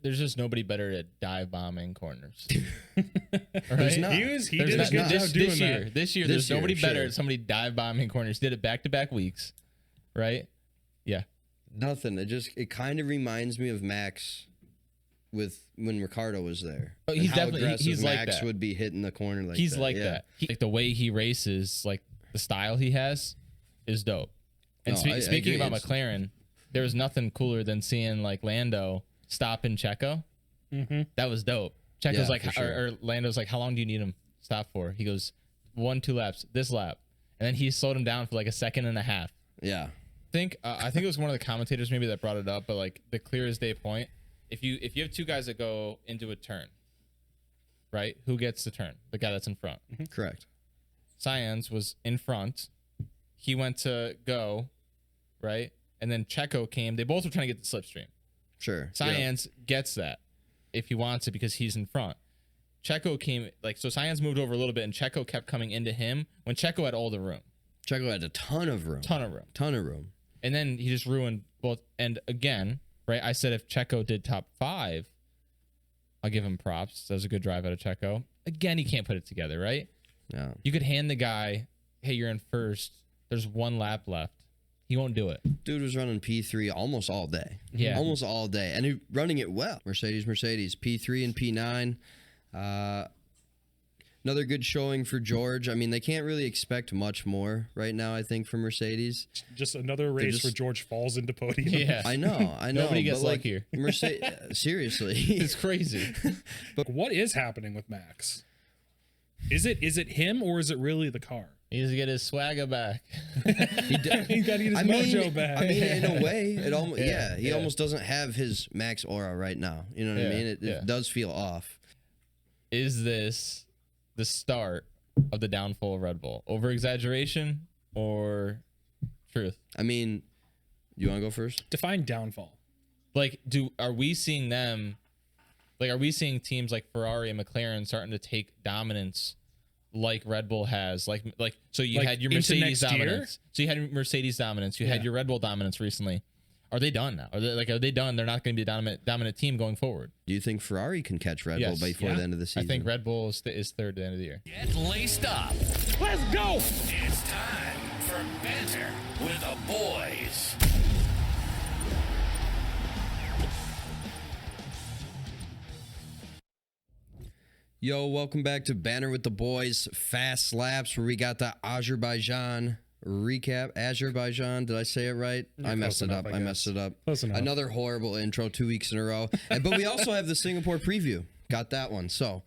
There's just nobody better at dive bombing corners. There's not. He did a good job doing that. This year, there's nobody better at somebody dive bombing corners. Did it back-to-back weeks, right? Yeah. Nothing. It kind of reminds me of Max with when Ricardo was there. Oh, he's definitely he's Max like that. would be hitting the corner like he's that. like that. Like the way he races, like the style he has, is dope. And speaking about McLaren, there was nothing cooler than seeing like Lando stop in Checo. That was dope. Checo's like, or Lando's like, how long do you need him stop for? He goes, 1-2 laps, this lap, and then he slowed him down for like a second and a half. Yeah. I think it was one of the commentators maybe that brought it up, but like the clear as day point, if you have two guys that go into a turn, right? Who gets the turn? The guy that's in front. Correct. Sainz was in front. He went to go, right? And then Checo came. They both were trying to get the slipstream. Sure. Sainz gets that if he wants it because he's in front. Checo came, like, so Sainz moved over a little bit and Checo kept coming into him when Checo had all the room. Checo had a ton of room. Ton of room. And then he just ruined both. And again, right, I said if Checo did top 5, I'll give him props. That was a good drive out of Checo. Again, he can't put it together, right? Yeah. You could hand the guy, hey, you're in first. There's 1 lap left. He won't do it. Dude was running P3 almost all day. Yeah. Almost all day. And he running it well. Mercedes, P3 and P9. Another good showing for George. I mean, they can't really expect much more right now, I think, from Mercedes. Just another race where George falls into podium. Yeah. I know. Nobody gets luck here. Seriously. It's crazy. But what is happening with Max? Is it him or is it really the car? He needs to get his swagger back. He's got to get his mojo back. I mean, in a way, it almost he almost doesn't have his Max aura right now. You know what I mean? It does feel off. Is this the start of the downfall of Red Bull? Over exaggeration or truth? I mean, you want to go first? Define downfall. Like, are we seeing them? Like, are we seeing teams like Ferrari and McLaren starting to take dominance? Like Red Bull has, like so you had your Mercedes dominance. So you had Mercedes dominance. You had your Red Bull dominance recently. Are they done now? Are they done? They're not going to be a dominant team going forward. Do you think Ferrari can catch Red Bull before the end of the season? I think Red Bull is third at the end of the year. Get laced up. Let's go. It's time for Banter with the boys. Yo, welcome back to Banter with the Boys Fast Laps, where we got the Azerbaijan recap. Azerbaijan, did I say it right? I messed it up. Close enough. Another horrible intro 2 weeks in a row. But we also have the Singapore preview. Got that one. So,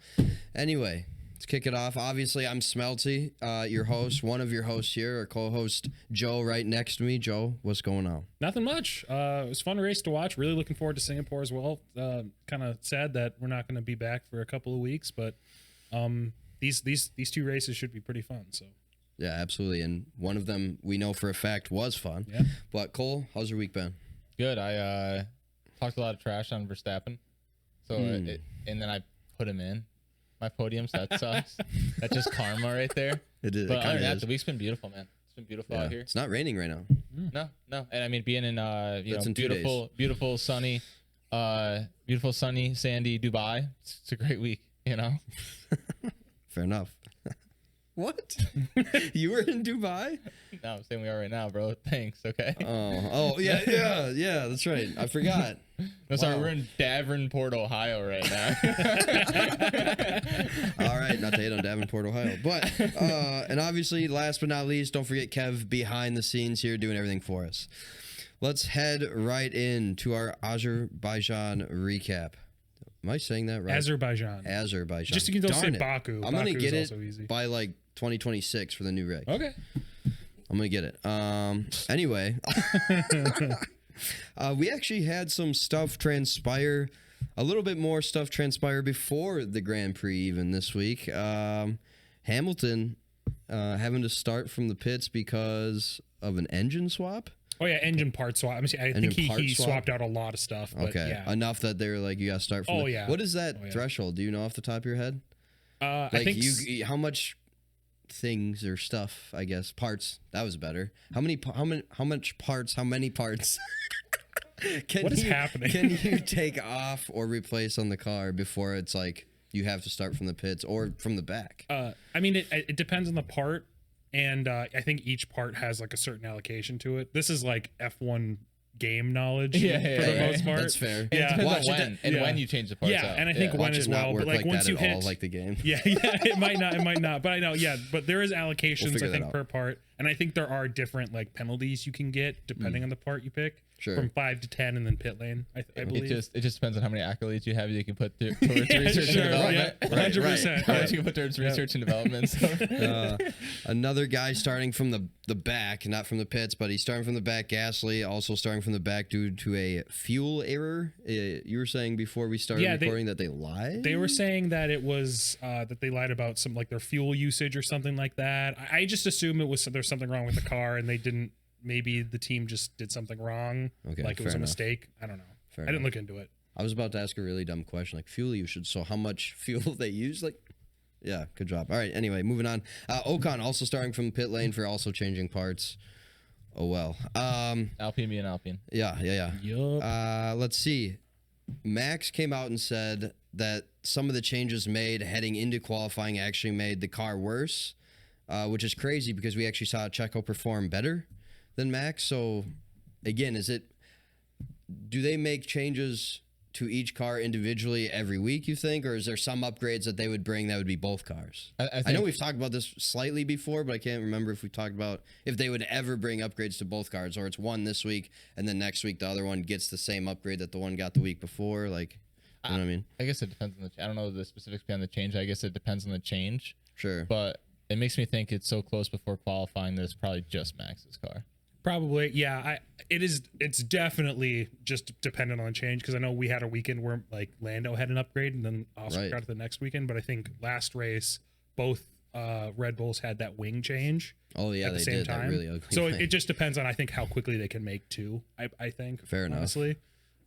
anyway, let's kick it off. Obviously, I'm Smelty, your host, one of your hosts here, our co-host Joe right next to me. Joe, what's going on? Nothing much. It was a fun race to watch. Really looking forward to Singapore as well. Kind of sad that we're not going to be back for a couple of weeks, but these 2 races should be pretty fun. So. Yeah, absolutely. And one of them we know for a fact was fun. Yeah. But Cole, how's your week been? Good. I talked a lot of trash on Verstappen, so and then I put him in my podiums. That sucks. That's just karma right there. It is. But other than that, the week's been beautiful, man. It's been beautiful out here. It's not raining right now. No. And I mean, being in in beautiful, sunny, sandy Dubai. It's a great week. Fair enough. What? You were in Dubai? No, I'm saying we are right now, bro. Thanks. Okay. Oh, yeah. That's right. I forgot. No, sorry, we're in Davenport, Ohio right now. All right, not to hate on Davenport, Ohio, but and obviously, last but not least, don't forget Kev behind the scenes here doing everything for us. Let's head right into our Azerbaijan recap. Am I saying that right? Azerbaijan. Just so you can say Baku. I'm going to get it easy. by like 2026 for the new rig. Okay. I'm going to get it. Anyway, we actually had some stuff transpire, a little bit more stuff transpire before the Grand Prix even this week. Hamilton having to start from the pits because of an engine swap. Oh, yeah, engine part swap. I think he swapped out a lot of stuff. But okay, yeah. Enough that they were like, you got to start from What is that threshold? Do you know off the top of your head? I think how much things or stuff, I guess, parts, that was better. How many parts? What is happening? Can you take off or replace on the car before it's like you have to start from the pits or from the back? I mean, it depends on the part, and I think each part has like a certain allocation to it. This is like F1 game knowledge for the most part. That's fair. Yeah, it depends Watch on when and when you change the parts out. And I think when as well. But like once you hit, like the game. it might not. But I know, but there is allocations I think per part, and I think there are different like penalties you can get depending on the part you pick. Sure. From 5 to 10, and then pit lane. I believe it just depends on how many accolades you have. You can put towards research and development. 100%. How much you can put towards research and development. So. Another guy starting from the back, not from the pits, but he's starting from the back. Gasly also starting from the back due to a fuel error. You were saying before we started recording that they lied. They were saying that it was that they lied about some like their fuel usage or something like that. I just assume it was there's something wrong with the car and they didn't. Maybe the team just did something wrong. Okay, like it was a mistake. I don't know. I didn't look into it. I was about to ask a really dumb question, like fuel usage. So how much fuel they use? Like, yeah, good job. All right. Anyway, moving on. Ocon also starting from pit lane for also changing parts. Oh well. Alpine being Alpine. Yeah. Yup. Let's see. Max came out and said that some of the changes made heading into qualifying actually made the car worse, which is crazy because we actually saw Checo perform better than Max. So again, do they make changes to each car individually every week, you think, or is there some upgrades that they would bring that would be both cars? I know we've talked about this slightly before, but I can't remember if we talked about if they would ever bring upgrades to both cars, or it's one this week and then next week the other one gets the same upgrade that the one got the week before. Like, you know what I mean? I guess it depends on I don't know the specifics behind the change. I guess it depends on the change. Sure. But it makes me think it's so close before qualifying that it's probably just Max's car. Probably, yeah. It's definitely just dependent on the change because I know we had a weekend where like Lando had an upgrade and then Oscar got it the next weekend. But I think last race both Red Bulls had that wing change. Oh yeah, at the same time. That really ugly so thing. it just depends on I think how quickly they can make two. I think fair enough. Honestly,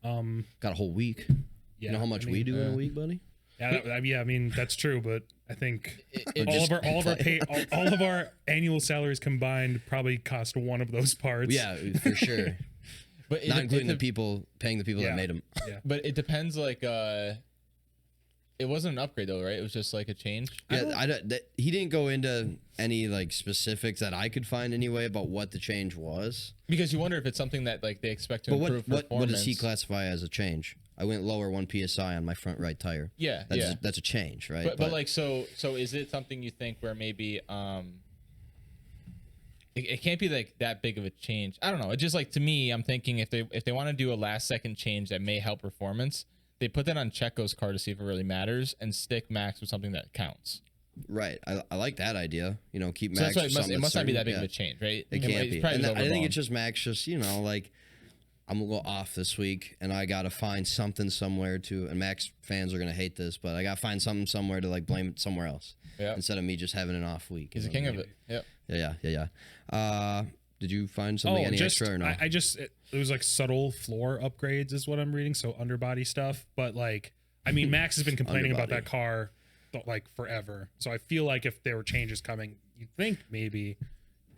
got a whole week. Yeah, you know how much we do in a week, buddy? Yeah, I mean that's true, but I think all of our annual salaries combined probably cost one of those parts. Yeah, for sure. But not including the people paying the people that made them. Yeah. But it depends. Like, it wasn't an upgrade though, right? It was just like a change. Yeah, he didn't go into any like specifics that I could find anyway about what the change was. Because you wonder if it's something that like they expect to improve performance. What does he classify as a change? I went lower 1 psi on my front right tire. Yeah, that's a change, right? But like so is it something you think where maybe it can't be like that big of a change? I don't know. It just like to me, I'm thinking if they want to do a last second change that may help performance, they put that on Checo's car to see if it really matters and stick Max with something that counts. Right. I like that idea. You know, keep so Max. That's why it must not be that big of a change, right? It can't be. And I think it's just Max. Just like. I'm gonna go off this week, and I gotta find something somewhere to. And Max fans are gonna hate this, but I gotta find something somewhere to like blame it somewhere else. Yeah. Instead of me just having an off week. He's the king of it. Yep. Yeah. Did you find something extra or no? It was like subtle floor upgrades is what I'm reading. So underbody stuff, but like I mean, Max has been complaining about that car like forever. So I feel like if there were changes coming, you'd think maybe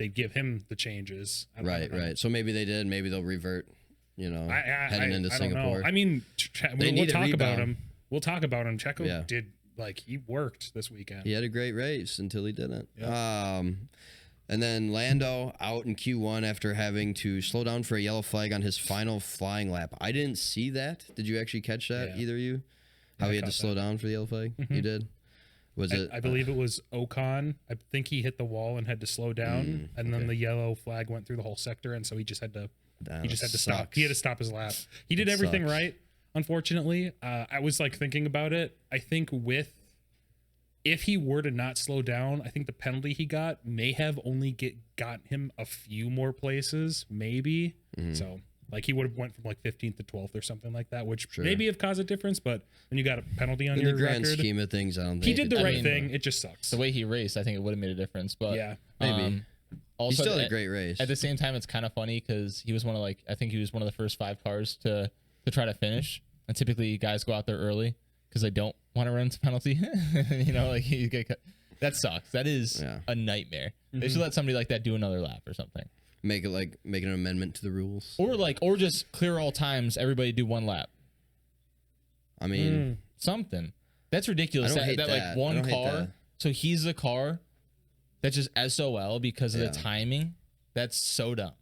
they'd give him the changes. Right. So maybe they did. Maybe they'll revert. You know, heading into Singapore. I mean, we'll talk about him. We'll talk about him. Checo did he worked this weekend. He had a great race until he didn't. Yeah. And then Lando out in Q1 after having to slow down for a yellow flag on his final flying lap. I didn't see that. Did you actually catch that, either of you? How he had to slow down for the yellow flag? Mm-hmm. You did? Was it? I believe it was Ocon. I think he hit the wall and had to slow down, and then the yellow flag went through the whole sector, and so he just had to stop. He had to stop his lap. He did everything right, unfortunately. I was like thinking about it. I think if he were to not slow down, I think the penalty he got may have only got him a few more places, maybe. Mm-hmm. So like he would have went from like 15th to 12th or something like that, which maybe have caused a difference. But when you got a penalty on your record, in the grand scheme of things, I don't think he did the right thing. It just sucks. The way he raced, I think it would have made a difference. But yeah, maybe. Also, he still had a great race. At the same time, it's kind of funny because he was one of the first 5 cars to try to finish. And typically, guys go out there early because they don't want to run into penalty. You know, like you get cut. That sucks. That is a nightmare. Mm-hmm. They should let somebody like that do another lap or something. Make an amendment to the rules, or just clear all times. Everybody do one lap. I mean, something that's ridiculous. I don't hate that. Like one car. So he's the car that's just SOL because of the timing. That's so dumb.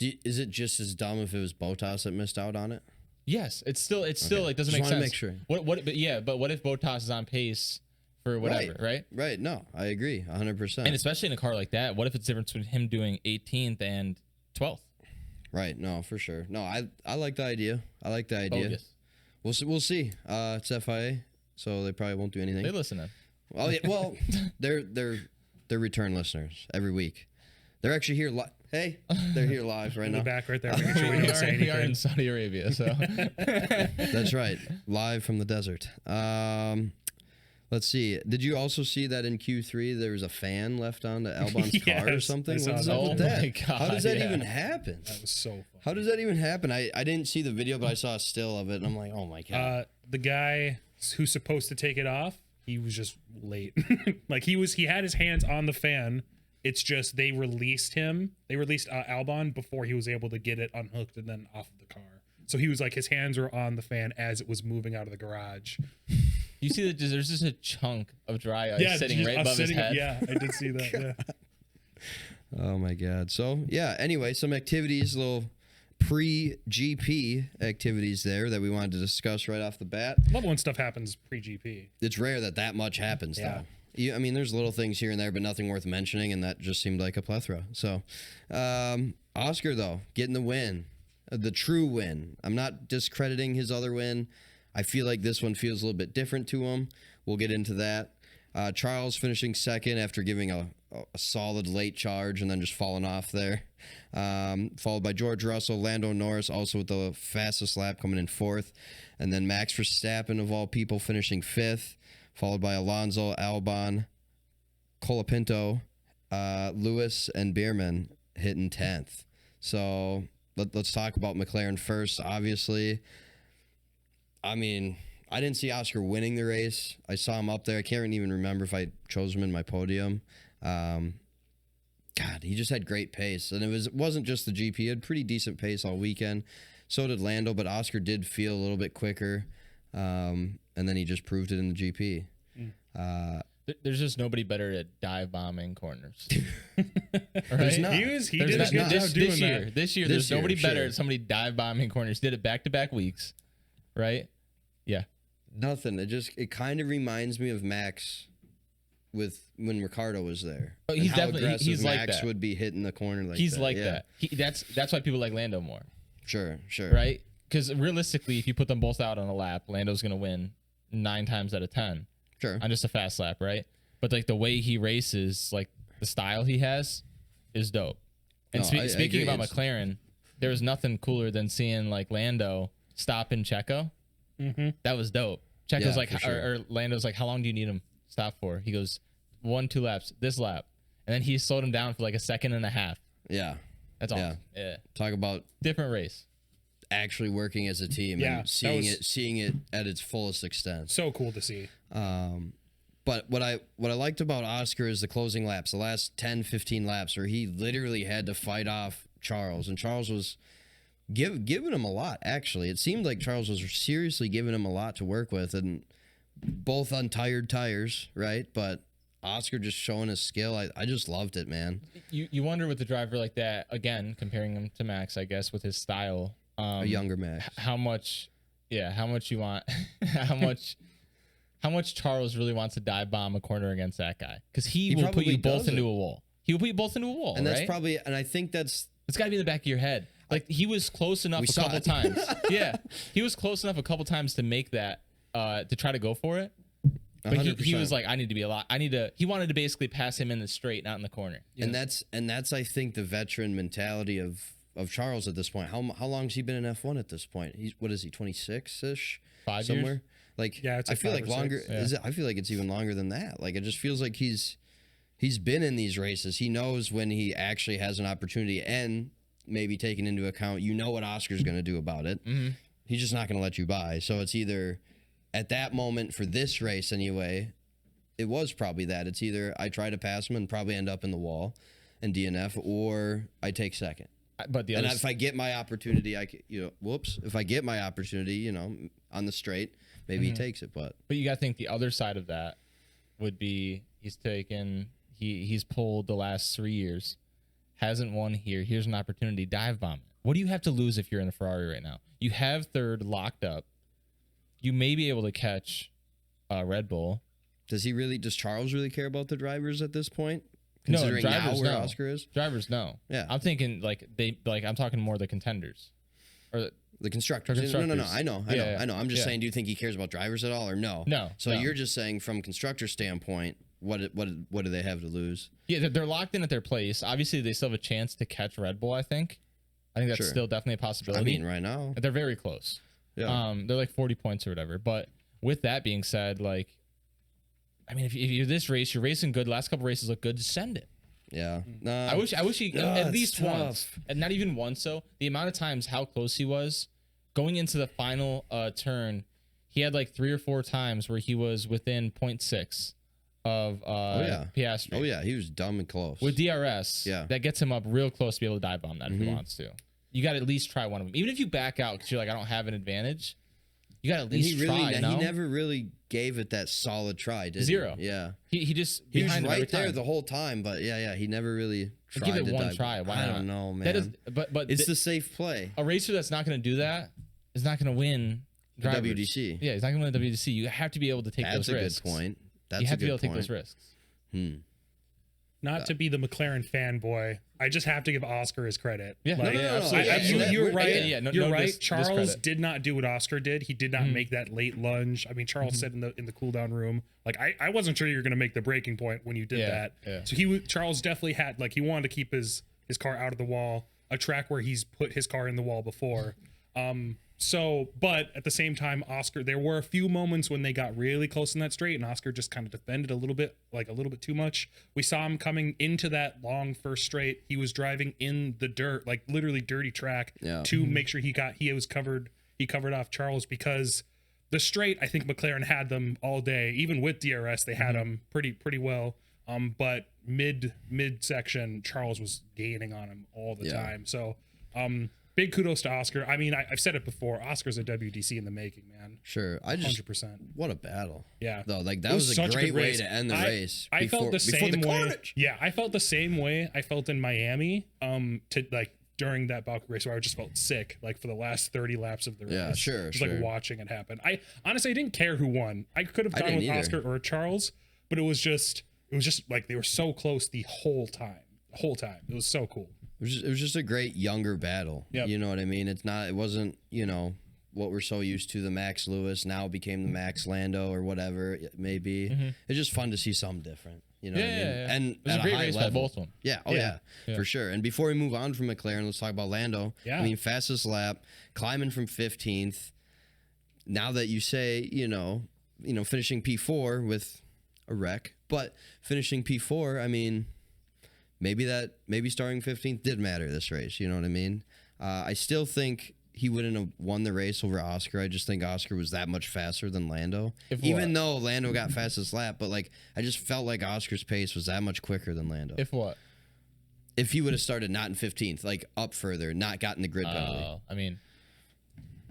Is it just as dumb if it was Bottas that missed out on it? Yes, it's still like doesn't make sense. Make sure. But what if Bottas is on pace for whatever, right? Right. No, I agree 100%. And especially in a car like that, what if it's the difference between him doing 18th and 12th? Right. No, for sure. No, I like the idea. Bogus. We'll see. It's FIA, so they probably won't do anything. They listen in. Oh yeah. Well, they're return listeners every week. They're actually here. Hey, they're here live right in now. The back right there. Making sure we don't say anything. We are in Saudi Arabia, so that's right. Live from the desert. Let's see. Did you also see that in Q3 there was a fan left onto Albon's car or something? What's up with that? My God, how does that even happen? That was so funny. How does that even happen? I didn't see the video, but I saw a still of it, and I'm like, oh my God. The guy who's supposed to take it off, he was just late. Like he had his hands on the fan. It's just they released him. They released Albon before he was able to get it unhooked and then off of the car. So he was like, his hands were on the fan as it was moving out of the garage. You see that there's just a chunk of dry ice sitting right above his head. Yeah, I did see that. Yeah. Oh my God. So yeah. Anyway, some activities, little pre-GP activities there that we wanted to discuss right off the bat. Love when stuff happens pre-GP. It's rare that much happens though. I mean, there's little things here and there, but nothing worth mentioning, and that just seemed like a plethora. So, Oscar, though, getting the win, the true win. I'm not discrediting his other win. I feel like this one feels a little bit different to him. We'll get into that. Charles finishing second after giving a solid late charge and then just falling off there. Followed by George Russell, Lando Norris, also with the fastest lap coming in fourth. And then Max Verstappen, of all people, finishing fifth. Followed by Alonso, Albon, Colapinto, Lewis, and Bierman hitting 10th. So let's talk about McLaren first. Obviously, I mean, I didn't see Oscar winning the race. I saw him up there. I can't even remember if I chose him in my podium. God, he just had great pace. And it wasn't just the GP. He had pretty decent pace all weekend. So did Lando, but Oscar did feel a little bit quicker. And then he just proved it in the GP. There's just nobody better at dive bombing corners. Right? There's not. He did a good job doing that. This year, there's nobody better at somebody dive bombing corners. Did it back-to-back weeks, right? Yeah. Nothing. It kind of reminds me of Max with when Ricardo was there. Oh, he's definitely he's Max like that. Would be hitting the corner like he's that. Like that. That's why people like Lando more. Sure. Right? Because realistically, if you put them both out on a lap, Lando's going to win 9 times out of 10. Sure. On just a fast lap, right? But like the way he races, like the style he has is dope. And speaking about McLaren, there was nothing cooler than seeing like Lando stop in Checo. Mm-hmm. That was dope. Checo's or Lando's like, how long do you need him stop for? He goes, 1-2 laps, this lap. And then he slowed him down for like a second and a half. Yeah. That's awesome. Yeah. Talk about different race. Actually working as a team and seeing it at its fullest extent. So cool to see. But what I liked about Oscar is the closing laps, the last 10, 15 laps where he literally had to fight off Charles, and Charles was giving him a lot. Actually, it seemed like Charles was seriously giving him a lot to work with, and both on tired tires, right? But Oscar just showing his skill. I just loved it, man. You wonder with a driver like that, again, comparing him to Max, I guess, with his style. A younger Max. How much you want, how much Charles really wants to dive bomb a corner against that guy? Because he will put you both into a wall. He will put you both into a wall, and that's right? probably, and I think it's got to be in the back of your head. Like he was close enough a couple times. Yeah, he was close enough a couple times to make that, to try to go for it. But he was like, I need to be a lot. He wanted to basically pass him in the straight, not in the corner. And that's I think the veteran mentality of Charles at this point. How long has he been in F1 at this point? What is he, 26-ish? 5 somewhere? years? Like, yeah, I feel like longer. I feel like it's even longer than that. Like, it just feels like he's been in these races. He knows when he actually has an opportunity, and maybe taking into account, what Oscar's going to do about it. Mm-hmm. He's just not going to let you by. So it's either at that moment for this race anyway, it was probably that. It's either I try to pass him and probably end up in the wall. and DNF, or I take second. But if I get my opportunity, if I get my opportunity, on the straight, maybe he takes it. But you got to think the other side of that would be he's pulled the last 3 years, hasn't won here. Here's an opportunity, dive bomb it. What do you have to lose if you're in a Ferrari right now? You have third locked up. You may be able to catch Red Bull. Does Charles really care about the drivers at this point? No, Considering drivers now where no. Oscar is? Drivers no. Yeah. I'm thinking I'm talking more the contenders. Or the constructors. No. I know. I'm just saying, do you think he cares about drivers at all or no? No. So you're just saying from constructor standpoint, what do they have to lose? Yeah, they're locked in at their place. Obviously, they still have a chance to catch Red Bull, I think that's still definitely a possibility. I mean, right now. They're very close. Yeah. They're like 40 points or whatever. But with that being said, if you're this race, you're racing good. Last couple races look good. Just send it. Yeah. I wish he at least once, and not even once. So the amount of times how close he was going into the final turn, he had like 3 or 4 times where he was within 0.6 of Piastri. Oh yeah, he was dumb and close. With DRS, that gets him up real close to be able to dive bomb that if he wants to. You got to at least try one of them. Even if you back out because you're like, I don't have an advantage, you got to at least try. He never really gave it that solid try, did he? Zero. Yeah. He just he was right there the whole time, but he never really tried. Give it one try. Why not? I don't know, man. But it's the safe play. A racer that's not going to do that is not going to win the WDC. Yeah, he's not going to win the WDC. You have to be able to take those risks. That's a good point. You have to be able to take those risks. Not to be the McLaren fanboy, I just have to give Oscar his credit. Yeah, absolutely. You're right. You're right. Charles discredit. did not do what Oscar did. He did not make that late lunge. I mean, Charles said in the cool down room, like I wasn't sure you were going to make the breaking point when you did that. Yeah. So Charles definitely had he wanted to keep his car out of the wall, a track where he's put his car in the wall before. But at the same time, Oscar, there were a few moments when they got really close in that straight, and Oscar just kind of defended a little bit too much. We saw him coming into that long first straight. He was driving in the dirt, like literally dirty track, to make sure he covered off Charles, because the straight, I think McLaren had them all day. Even with DRS, they had them pretty well. But mid section, Charles was gaining on him all the time. So, big kudos to Oscar. I mean, I've said it before. Oscar's a WDC in the making, man. Sure. 100%. What a battle. Yeah. Though, that was a great way to end the race. I felt the same way. Yeah, I felt the same way I felt in Miami. During that Baku race, where I just felt sick, for the last 30 laps of the race. Yeah, sure. Just watching it happen. I honestly didn't care who won. I could have gone with Oscar or Charles, but it was just like they were so close the whole time. It was so cool. It was just a great younger battle. Yep. You know what I mean? It wasn't, what we're so used to, the Max Lewis now became the Max Lando or whatever it may be. It's just fun to see something different. You know what I mean? Yeah. And it was a great race by both of them. Yeah. Oh yeah. For sure. And before we move on from McLaren, let's talk about Lando. Yeah. I mean, fastest lap, climbing from 15th. Now that you say, finishing P4 with a wreck, but finishing P4, I mean, maybe starting 15th did matter this race. You know what I mean? I still think he wouldn't have won the race over Oscar. I just think Oscar was that much faster than Lando. Even though Lando got fastest lap, but I just felt like Oscar's pace was that much quicker than Lando. If he would have started not in 15th, up further, not gotten the grid penalty. I mean,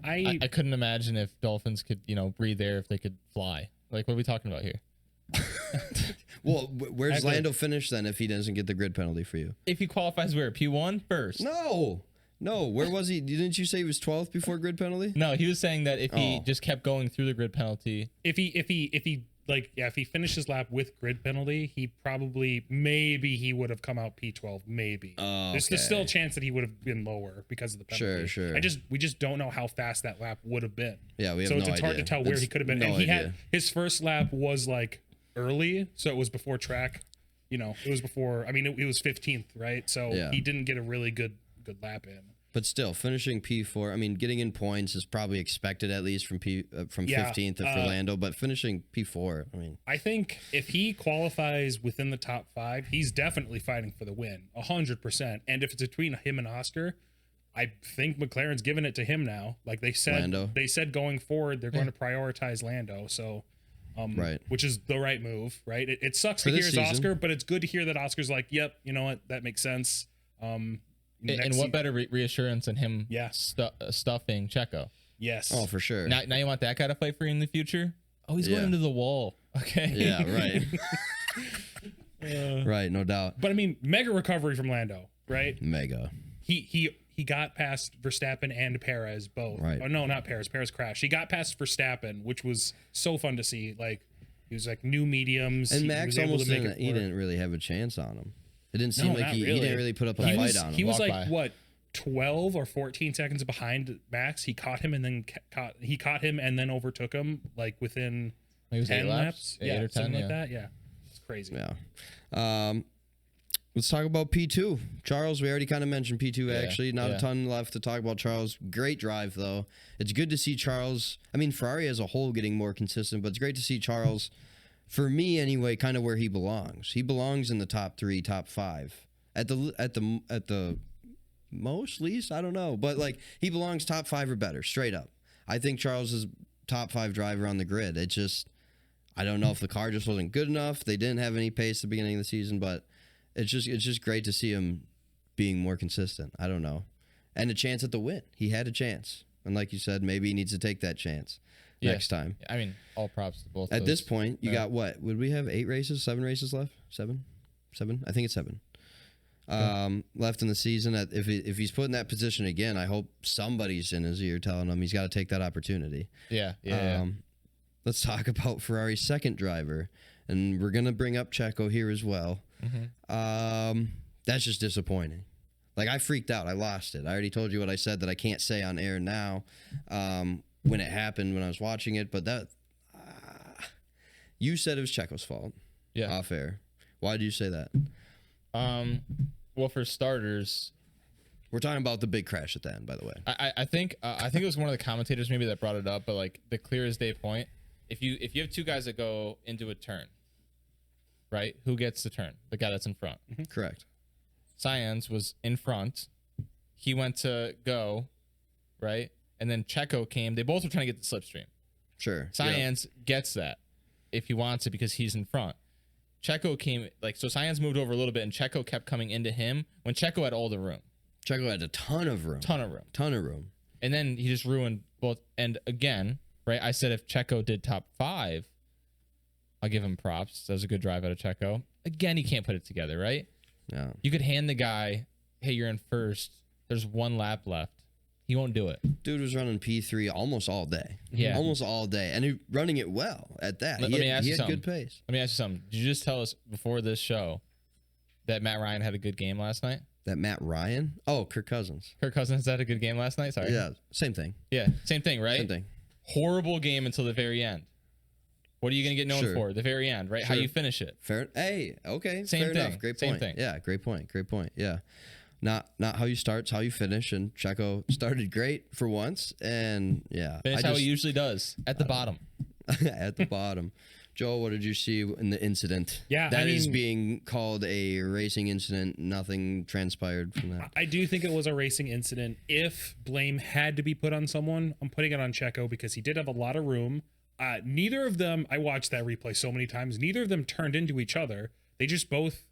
I couldn't imagine if Dolphins could, breathe air if they could fly. What are we talking about here? Well, where's Lando finish then if he doesn't get the grid penalty for you? If he qualifies where? P1 first? No, where was he? Didn't you say he was 12th before grid penalty? No, he was saying that if he just kept going through the grid penalty, if he finished his lap with grid penalty, maybe he would have come out P12, maybe. There's still a chance that he would have been lower because of the penalty. Sure. We just don't know how fast that lap would have been. Yeah, we have no idea. So it's hard to tell where he could have been. And he had his first lap was early, so it was before track. It was before. I mean, it was 15th, right? So he didn't get a really good lap in. But still, finishing P4, I mean, getting in points is probably expected at least from 15th for Lando, but finishing P4, I mean. I think if he qualifies within the top 5, he's definitely fighting for the win, 100%. And if it's between him and Oscar, I think McLaren's giving it to him now. They said, Lando. They said going forward they're going to prioritize Lando. So Right. Which is the right move, right? It sucks to hear as Oscar, but it's good to hear that Oscar's like, yep, you know what, that makes sense. And what better reassurance than him stuffing Checo? Yes. Oh, for sure. Now you want that guy to fight for you in the future? Oh, he's going into the wall. Okay. Yeah, right. Right, no doubt. But I mean, mega recovery from Lando, right? Mega. He got past Verstappen and Perez both. Right. Oh no, not Perez. Perez crashed. He got past Verstappen, which was so fun to see. Like he was like new mediums. And Max almost didn't really have a chance on him. It didn't seem like he didn't really put up a fight on him. He was like what, 12 or 14 seconds behind Max. He caught him and then overtook him like within 10 laps. Yeah, 8 or 10, something like that. Yeah, it's crazy. Yeah. Let's talk about P2. Charles, we already kind of mentioned P2 actually. Not a ton left to talk about Charles. Great drive, though. It's good to see Charles. I mean, Ferrari as a whole getting more consistent, but it's great to see Charles, for me anyway, kind of where he belongs. He belongs in the top 3, top 5. At the most, least, I don't know. But, like, he belongs top 5 or better, straight up. I think Charles is top 5 driver on the grid. It just, I don't know if the car just wasn't good enough. They didn't have any pace at the beginning of the season, but it's just great to see him being more consistent. I don't know. And a chance at the win. He had a chance. And like you said, maybe he needs to take that chance next time. I mean, all props to both. At this point, you got what? Would we have 8 races, 7 races left? 7? I think it's 7. Left in the season. If he's put in that position again, I hope somebody's in his ear telling him he's got to take that opportunity. Yeah. Let's talk about Ferrari's second driver. And we're going to bring up Checo here as well. That's just disappointing. Like, I freaked out. I lost it. I already told you what I said that I can't say on air now when it happened, when I was watching it. But that you said it was Checo's fault. Yeah. Off air. Why did you say that? Well, for starters, we're talking about the big crash at the end, by the way. I think it was one of the commentators maybe that brought it up, but like the clear as day point, if you have 2 guys that go into a turn, right? Who gets the turn? The guy that's in front. Correct. Sainz was in front. He went to go, right? And then Checo came. They both were trying to get the slipstream. Sure. Sainz gets that if he wants it because he's in front. Checo came, so Sainz moved over a little bit, and Checo kept coming into him when Checo had all the room. Checo had a ton of room. Ton of room. And then he just ruined both. And again, right, I said if Checo did top 5, I'll give him props. That was a good drive out of Checo. Again, he can't put it together, right? Yeah. You could hand the guy, hey, you're in first. There's 1 lap left. He won't do it. Dude was running P3 almost all day. Yeah. Almost all day. And he running it well at that. Let me ask you something. Good pace. Let me ask you something. Did you just tell us before this show that Matt Ryan had a good game last night? That Matt Ryan? Oh, Kirk Cousins. Kirk Cousins had a good game last night? Sorry. Yeah, same thing. Yeah, same thing, right? Same thing. Horrible game until the very end. What are you going to get known for? The very end, right? How you finish it. Fair. Hey, okay. Same fair thing. Enough. Great Same point. thing. Yeah, great point. Yeah. Not how you start, it's how you finish. And Checo started great for once. And yeah. Finish how he usually does, at the bottom. At the bottom. Joel, what did you see in the incident? Yeah, that is being called a racing incident. Nothing transpired from that. I do think it was a racing incident. If blame had to be put on someone, I'm putting it on Checo because he did have a lot of room. Neither of them, I watched that replay so many times, neither of them turned into each other. They just both,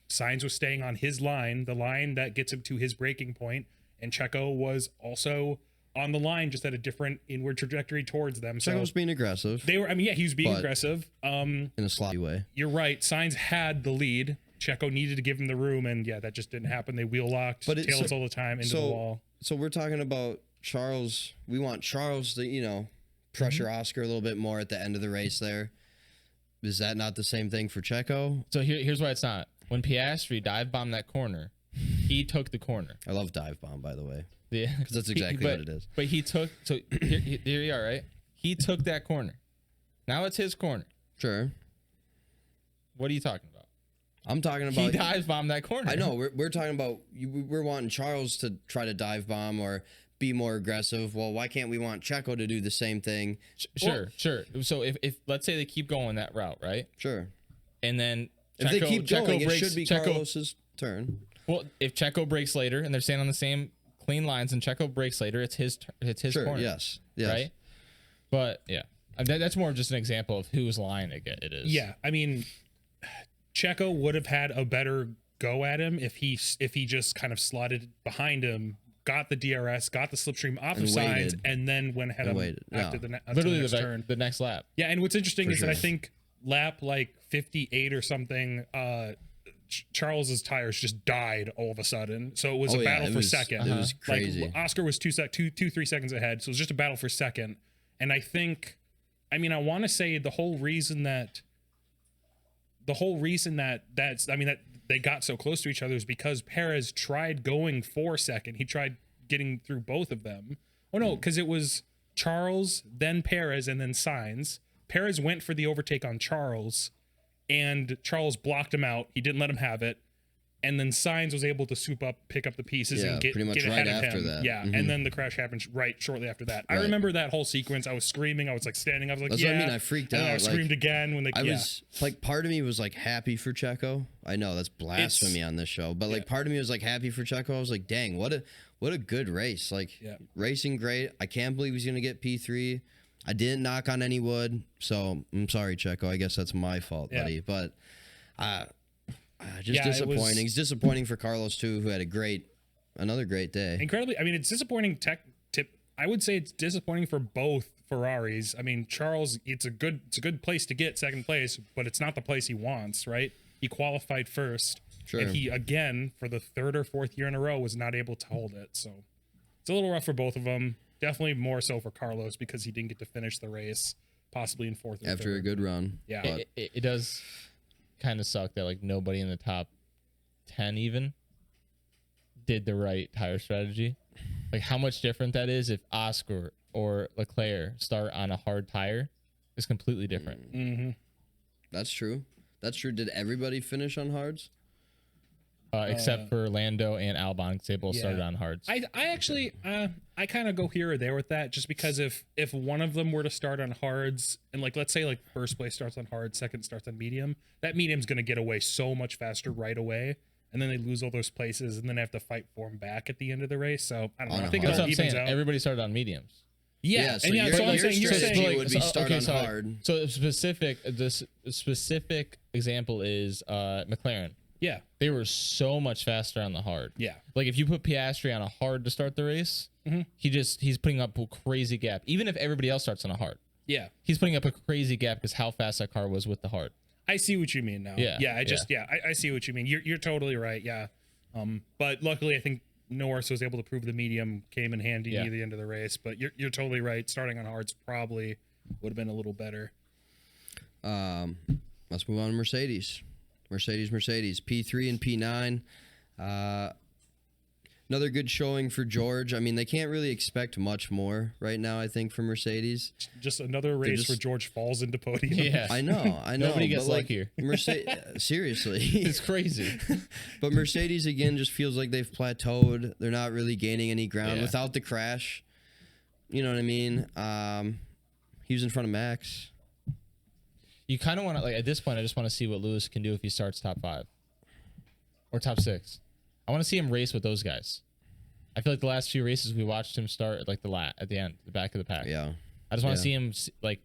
Sainz was staying on his line, the line that gets him to his braking point, and Checo was also on the line, just at a different inward trajectory towards them. Checo was being aggressive. He was being aggressive. In a sloppy way. You're right. Sainz had the lead. Checo needed to give him the room, and yeah, that just didn't happen. They wheel locked, tails all the time into the wall. So we're talking about Charles. We want Charles to, pressure Oscar a little bit more at the end of the race there. Is that not the same thing for Checo? So here's why it's not. When Piastri dive bombed that corner, he took the corner. I love dive bomb, by the way. Yeah, because that's exactly what it is. But he took. So here you are, right? He took that corner. Now it's his corner. Sure. What are you talking about? I'm talking about he dive bombed that corner. I know. We're talking about we're wanting Charles to try to dive bomb or be more aggressive. Well, why can't we want Checo to do the same thing? Sure. So if let's say they keep going that route, right? Sure. And then if they keep going, breaks, it should be Carlos's turn. Well, if Checo breaks later and they're staying on the same clean lines and Checo breaks later, it's his sure, corner. Yes. Right? But yeah. That's more of just an example of whose line it is. Yeah, I mean, Checo would have had a better go at him if he just kind of slotted behind him, got the DRS, got the slipstream off of Sainz, and then went ahead of him after the next turn. The next lap. Yeah, and what's interesting is that I think lap like 58 or something, Charles's tires just died all of a sudden. So it was a battle for second. It was crazy. Like Oscar was 3 seconds ahead. So it was just a battle for second. And I think, I mean, I want to say the whole reason that they got so close to each other is because Perez tried going for second. He tried getting through both of them. Oh no, because it was Charles, then Perez, and then Sainz. Perez went for the overtake on Charles, and Charles blocked him out. He didn't let him have it. And then Sainz was able to pick up the pieces and get ahead of him. That. Yeah, and then the crash happened shortly after that. I remember that whole sequence. I was screaming. I was like standing. I was like, That's what I mean. I freaked out. And I screamed again when I was like, part of me was like happy for Checo. I know that's blasphemy on this show, but like part of me was like happy for Checo. I was like, dang, what a good race. Like racing great. I can't believe he's gonna get P3. I didn't knock on any wood, so I'm sorry, Checo. I guess that's my fault, buddy. But just disappointing. It's disappointing for Carlos too, who had another great day. Incredibly, I mean, it's disappointing. I would say it's disappointing for both Ferraris. I mean, Charles, it's a good place to get second place, but it's not the place he wants, right? He qualified first, and he again for the third or fourth year in a row was not able to hold it. So it's a little rough for both of them. Definitely more so for Carlos because he didn't get to finish the race, possibly in fourth or after third. A good run. Yeah, it does kind of suck that like nobody in the top 10 even did the right tire strategy. Like how much different that is if Oscar or Leclerc start on a hard tire is completely different. Mm-hmm. That's true. Did everybody finish on hards? Except for Lando and Albon, because they both started on hards. I actually I kind of go here or there with that, just because if one of them were to start on hards and like let's say like first place starts on hard, second starts on medium, that medium's gonna get away so much faster right away, and then they lose all those places and then they have to fight for them back at the end the race. So I don't know. I think that's it all evens out. Everybody started on mediums. Yeah, so you're saying would be start on hard. So this specific example is McLaren. Yeah, they were so much faster on the hard. Yeah, like if you put Piastri on a hard to start the race, he's putting up a crazy gap. Even if everybody else starts on a hard, he's putting up a crazy gap because how fast that car was with the hard. I see what you mean now. I see what you mean. You're totally right. Yeah, but luckily I think Norris was able to prove the medium came in handy near the end of the race. But you're totally right. Starting on hards probably would have been a little better. Let's move on to Mercedes, P3 and P9. Another good showing for George. I mean, they can't really expect much more right now, I think, from Mercedes. Just another race where George falls into podium. Yeah. I know. Nobody gets like here. Seriously. It's crazy. But Mercedes, again, just feels like they've plateaued. They're not really gaining any ground without the crash. You know what I mean? He was in front of Max. You kind of want to, like, at this point, I just want to see what Lewis can do if he starts top 5 or top 6. I want to see him race with those guys. I feel like the last few races we watched him start at like at the end, the back of the pack. Yeah. I just want to see him like.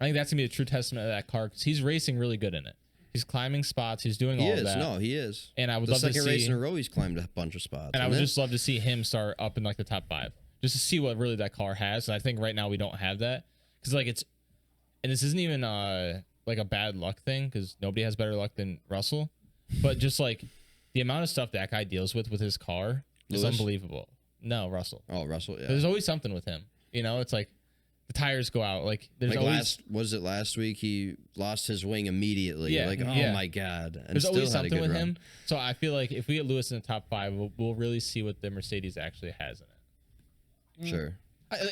I think that's gonna be a true testament of that car because he's racing really good in it. He's climbing spots. He's doing all of that. No, he is. And I would love to see. The second race in a row, he's climbed a bunch of spots. And I would just love to see him start up in like the top 5, just to see what really that car has. And I think right now we don't have that because like it's, and this isn't even like a bad luck thing because nobody has better luck than Russell, but just like. The amount of stuff that guy deals with his car is unbelievable. No, Russell. Oh, Russell, yeah. There's always something with him. You know, it's like the tires go out. Like there's like always... last week? He lost his wing immediately. Yeah, like, oh my God. And there's still always had something a good with run. him. So I feel like if we get Lewis in the top 5, we'll really see what the Mercedes actually has in it. Sure.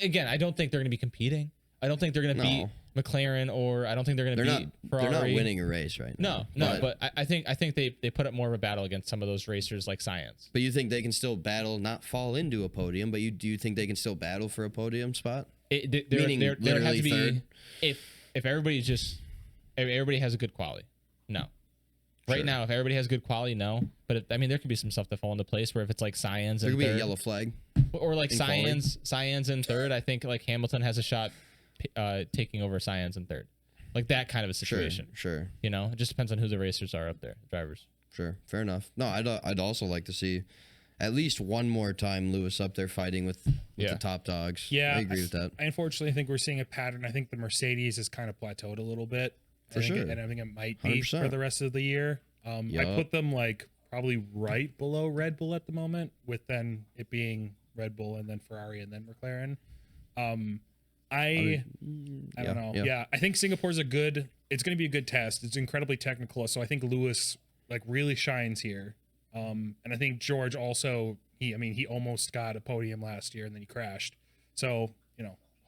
Again, I don't think they're going to be competing. I don't think they're going to beat McLaren, or I don't think they're going to beat Ferrari. They're not winning a race right now. No, but I think they put up more of a battle against some of those racers like Science. But you think they can still battle, not fall into a podium, but do you think they can still battle for a podium spot? Meaning there has to be third? If everybody has a good quality. No. Right now, if everybody has good quality, no. But I mean, there could be some stuff that fall into place where if it's like Science and there could be third, a yellow flag, or like Science in third. I think like Hamilton has a shot taking over Cyan's in third, like that kind of a situation. Sure. You know, it just depends on who the racers are up there, drivers. Sure, fair enough. No, I'd also like to see at least one more time Lewis up there fighting with the top dogs. Yeah, I agree with that. I unfortunately think we're seeing a pattern. I think the Mercedes has kind of plateaued a little bit. For sure. And I think it might be 100%. for the rest of the year. I put them like probably right below Red Bull at the moment, with then it being Red Bull and then Ferrari and then McLaren. I don't know. Yeah, I think Singapore's it's going to be a good test. It's incredibly technical. So I think Lewis like really shines here. And I think George also, he almost got a podium last year and then he crashed. So,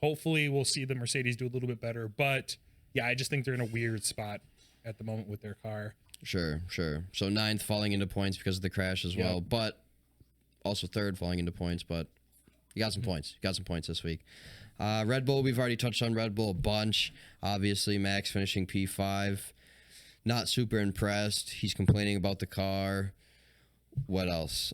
hopefully we'll see the Mercedes do a little bit better, but yeah, I just think they're in a weird spot at the moment with their car. Sure. So 9th falling into points because of the crash as well, but also 3rd falling into points, but you got some points. You got some points this week. Red Bull, we've already touched on Red Bull a bunch. Obviously, Max finishing P5. Not super impressed. He's complaining about the car. What else?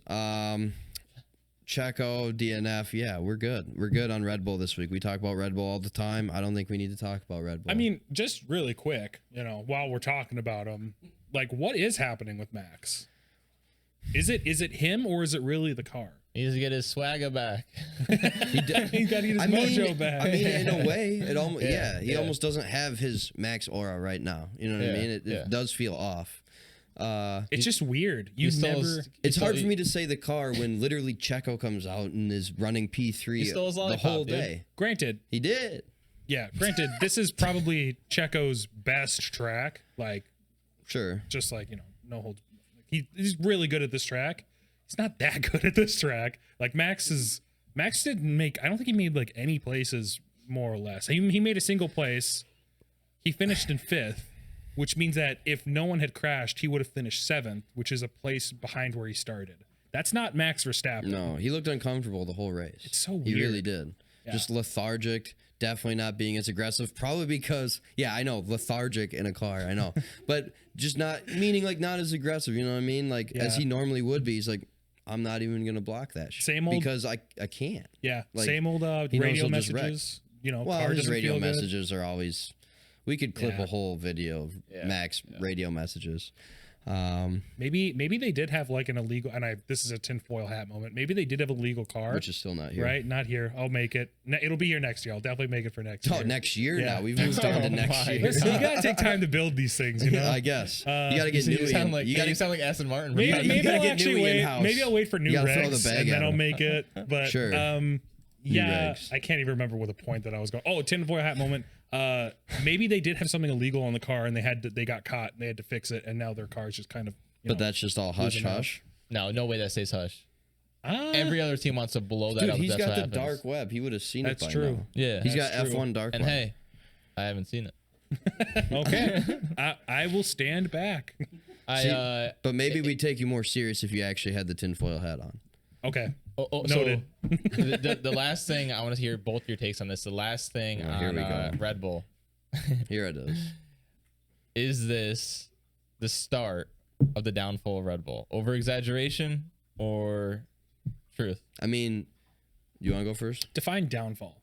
Checo, DNF. Yeah, we're good. We're good on Red Bull this week. We talk about Red Bull all the time. I don't think we need to talk about Red Bull. I mean, just really quick, while we're talking about him, like, what is happening with Max? Is it him or is it really the car? He needs to get his swagger back. He's got to get his mojo back. I mean, in a way, it almost he almost doesn't have his Max aura right now. You know what I mean? It does feel off. It's just weird. It's hard for me to say the car when literally Checo comes out and is running P3 the whole day. Granted, he did. Yeah, granted, this is probably Checo's best track. Like, sure, just like no holds. He's really good at this track. He's not that good at this track. Like Max didn't make. I don't think he made like any places more or less. He made a single place. He finished in 5th. Which means that if no one had crashed, he would have finished 7th, which is a place behind where he started. That's not Max Verstappen. No, he looked uncomfortable the whole race. It's so weird. He really did. Yeah. Just lethargic, definitely not being as aggressive. Probably because, I know, lethargic in a car, I know. But just not, meaning like not as aggressive, you know what I mean? Like as he normally would be. He's like, I'm not even going to block that shit. Same old. Because I can't. Yeah, like, same old radio messages. Well, his radio messages are always... We could clip a whole video of Max radio messages. Maybe they did have like an illegal, and this is a tinfoil hat moment. Maybe they did have a legal car, which is still not here. Right, not here. I'll make it. It'll be here next year. I'll definitely make it for next year. Oh, next year now. We've moved on to next year. Listen, you gotta take time to build these things, I guess you gotta get new. You sound like Aston Martin. Maybe I'll actually wait. Maybe I'll wait for new regs and then I'll make it. But sure. I can't even remember what the point that I was going. Oh, tinfoil hat moment. Maybe they did have something illegal on the car and they got caught and they had to fix it, and now their car is just kind of. But that's just all hush hush. No way that stays hush. Every other team wants to blow that up. He's got the dark web. He would have seen it by now. Yeah, he's got F1 dark web. And hey, I haven't seen it. Okay, I will stand back. But maybe we'd take you more serious if you actually had the tinfoil hat on. Okay. Noted. So the last thing I want to hear both your takes on this. The last thing on Red Bull. Here it is. Is this the start of the downfall of Red Bull? Over exaggeration or truth? I mean, you want to go first? Define downfall.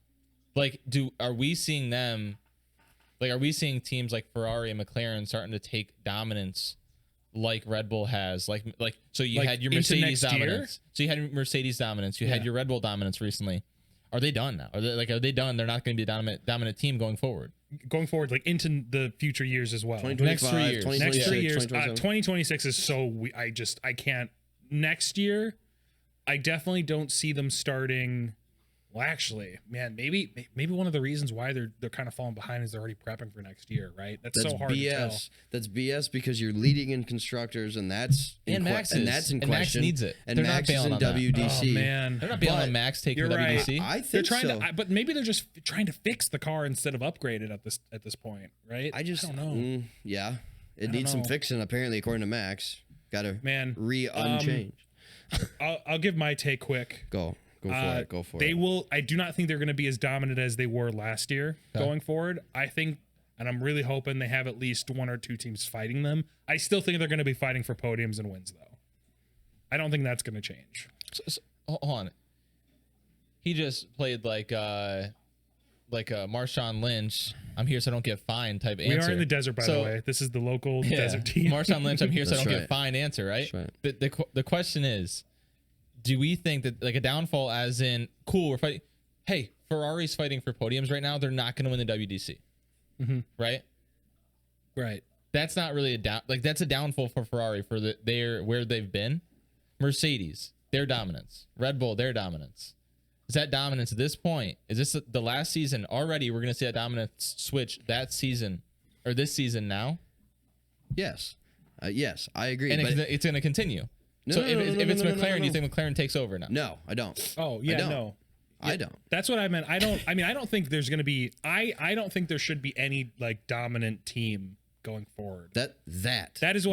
Like, are we seeing them? Like, are we seeing teams like Ferrari and McLaren starting to take dominance? Like Red Bull has, so you had your Mercedes dominance. So you had Mercedes dominance. You had your Red Bull dominance recently. Are they done now? Are they done? They're not going to be a dominant team going forward. Going forward, like into the future years as well. Next 3 years. Next 3 years. 2026 is so. I can't. Next year, I definitely don't see them starting. Well, actually, man, maybe one of the reasons why they're kind of falling behind is they're already prepping for next year, right? That's so hard BS. to tell. That's BS because you're leading in constructors, and that's in question. Max needs it. And Max is in WDC. Oh man, they're not bailing on Max taking the WDC. I think they're trying so. but maybe they're just trying to fix the car instead of upgrade it at this point, right? I don't know. It needs some fixing apparently, according to Max. Got to unchanged. I'll give my take quick. Go for it. I do not think they're going to be as dominant as they were last year going forward. I think, and I'm really hoping they have at least 1 or 2 teams fighting them. I still think they're going to be fighting for podiums and wins, though. I don't think that's going to change. So, hold on. He just played like like a Marshawn Lynch, I'm here so I don't get fined type answer. We are in the desert, by the way. This is the local desert team. Marshawn Lynch, I'm here so I don't get fined answer, right? The question is, do we think that like a downfall as in, cool, we're fighting. Hey, Ferrari's fighting for podiums right now. They're not going to win the WDC. Right? Right. That's not really that's a downfall for Ferrari for where they've been. Mercedes, their dominance. Red Bull, their dominance. Is that dominance at this point? Is this the last season already? We're going to see that dominance switch that season or this season now? Yes. Yes, I agree. And it's going to continue. If it's McLaren, do you think McLaren takes over now? No, I don't. Oh, yeah, no. I don't. That's what I meant. I don't think there's going to be I don't think there should be any like dominant team going forward. That is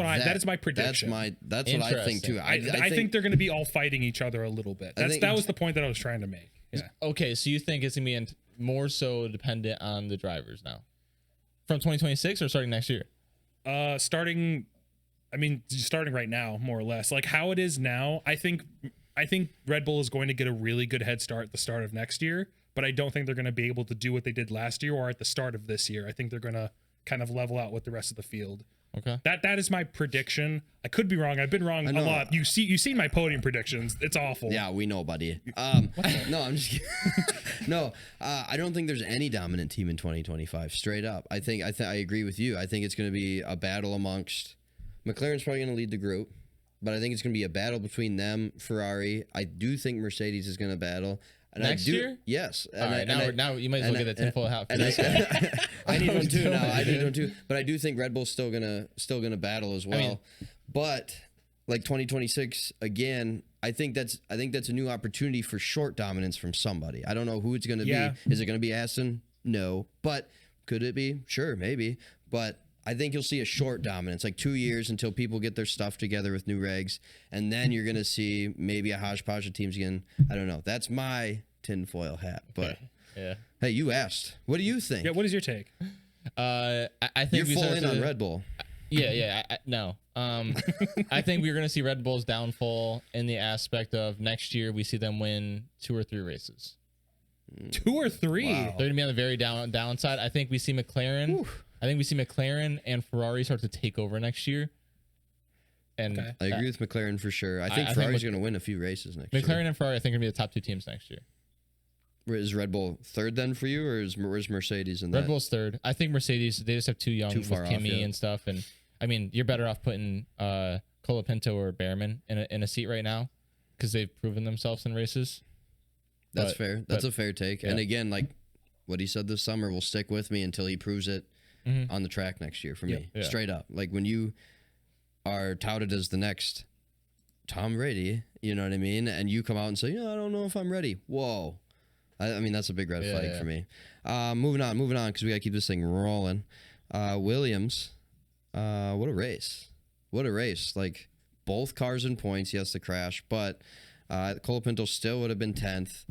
my prediction. That's what I think too. I think they're going to be all fighting each other a little bit. That was the point that I was trying to make. Yeah. Okay, so you think it's going to be more so dependent on the drivers now? From 2026 or starting next year? Starting right now, more or less. Like how it is now, I think Red Bull is going to get a really good head start at the start of next year, but I don't think they're going to be able to do what they did last year or at the start of this year. I think they're going to kind of level out with the rest of the field. Okay. That is my prediction. I could be wrong. I've been wrong a lot. You've seen my podium predictions. It's awful. Yeah, we know, buddy. No, I'm just kidding. No, I don't think there's any dominant team in 2025. Straight up, I agree with you. I think it's going to be a battle amongst McLaren's probably going to lead the group, but I think it's going to be a battle between them, Ferrari. I do think Mercedes is going to battle. And next year? Yes. All right, now you might as well get that tinfoil hat for this. I need one too now. I need one too. But I do think Red Bull's still gonna battle as well. But like 2026 again, I think that's a new opportunity for short dominance from somebody. I don't know who it's gonna be. Is it gonna be Aston? No. But could it be? Sure, maybe. But I think you'll see a short dominance, like 2 years until people get their stuff together with new regs, and then you're gonna see maybe a hodgepodge of teams again. I don't know. That's my tinfoil hat. But yeah. Hey, you asked. What do you think? Yeah. What is your take? I think you're full in on Red Bull. Yeah. No. I think we're gonna see Red Bull's downfall in the aspect of next year we see them win 2 or 3 races. 2 or 3. Wow. They're gonna be on the very downside. I think we see McLaren. Whew. I think we see McLaren and Ferrari start to take over next year. And I agree with McLaren for sure. I think Ferrari's going to win a few races next year. McLaren and Ferrari, I think, are going to be the top 2 teams next year. Is Red Bull third then for you, or where's Mercedes in that? Red Bull's third. I think Mercedes, they just have too young with Kimi and stuff. And I mean, you're better off putting Colapinto or Behrman in a seat right now because they've proven themselves in races. That's fair. That's a fair take. Yeah. And again, like what he said this summer will stick with me until he proves it on the track next year for me. Yeah. Straight up. Like when you are touted as the next Tom Brady, you know what I mean? And you come out and say, I don't know if I'm ready. Whoa. I mean, that's a big red flag for me. Moving on, because we got to keep this thing rolling. Williams, what a race. What a race. Like, both cars in points. Yes, the crash, but Colapinto still would have been 10th.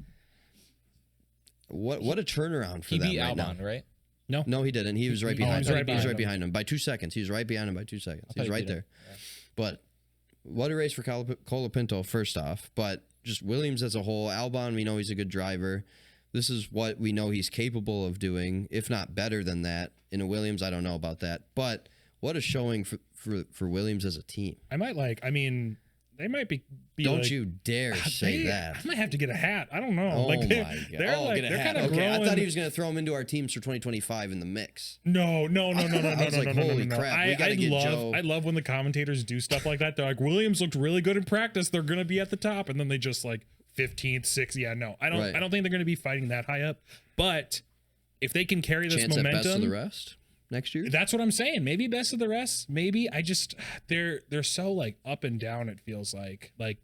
What a turnaround for them right now. Right? No, he didn't. He was right behind him. He was right behind him by 2 seconds. He was right behind him by 2 seconds. He was right there. Yeah. But what a race for Colapinto, first off. But just Williams as a whole. Albon, we know he's a good driver. This is what we know he's capable of doing, if not better than that. In a Williams, I don't know about that. But what a showing for Williams as a team. They might be Don't like, you dare say that. I might have to get a hat. I don't know. Oh like my God. They're kind of growing. I thought he was going to throw him into our teams for 2025 in the mix. No. I was like, holy crap. We got to get Joe. I love when the commentators do stuff like that. They're like, Williams looked really good in practice. They're going to be at the top. And then they just like 15th, 6th. Yeah, no. I don't think they're going to be fighting that high up. But if they can carry this momentum. Best of the rest next year? That's what I'm saying. Maybe best of the rest. Maybe. They're so like up and down, it feels like. Like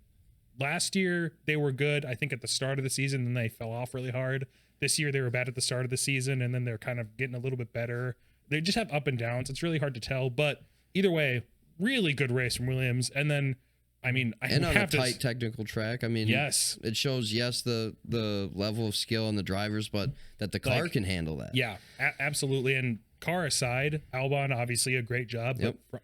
last year they were good, I think, at the start of the season, then they fell off really hard. This year they were bad at the start of the season, and then they're kind of getting a little bit better. They just have up and downs. It's really hard to tell, but either way, really good race from Williams. And then, on a tight technical track. Yes, it shows the level of skill in the drivers, but that the car can handle that. Yeah, absolutely. And car aside, Albon obviously a great job. Yep. But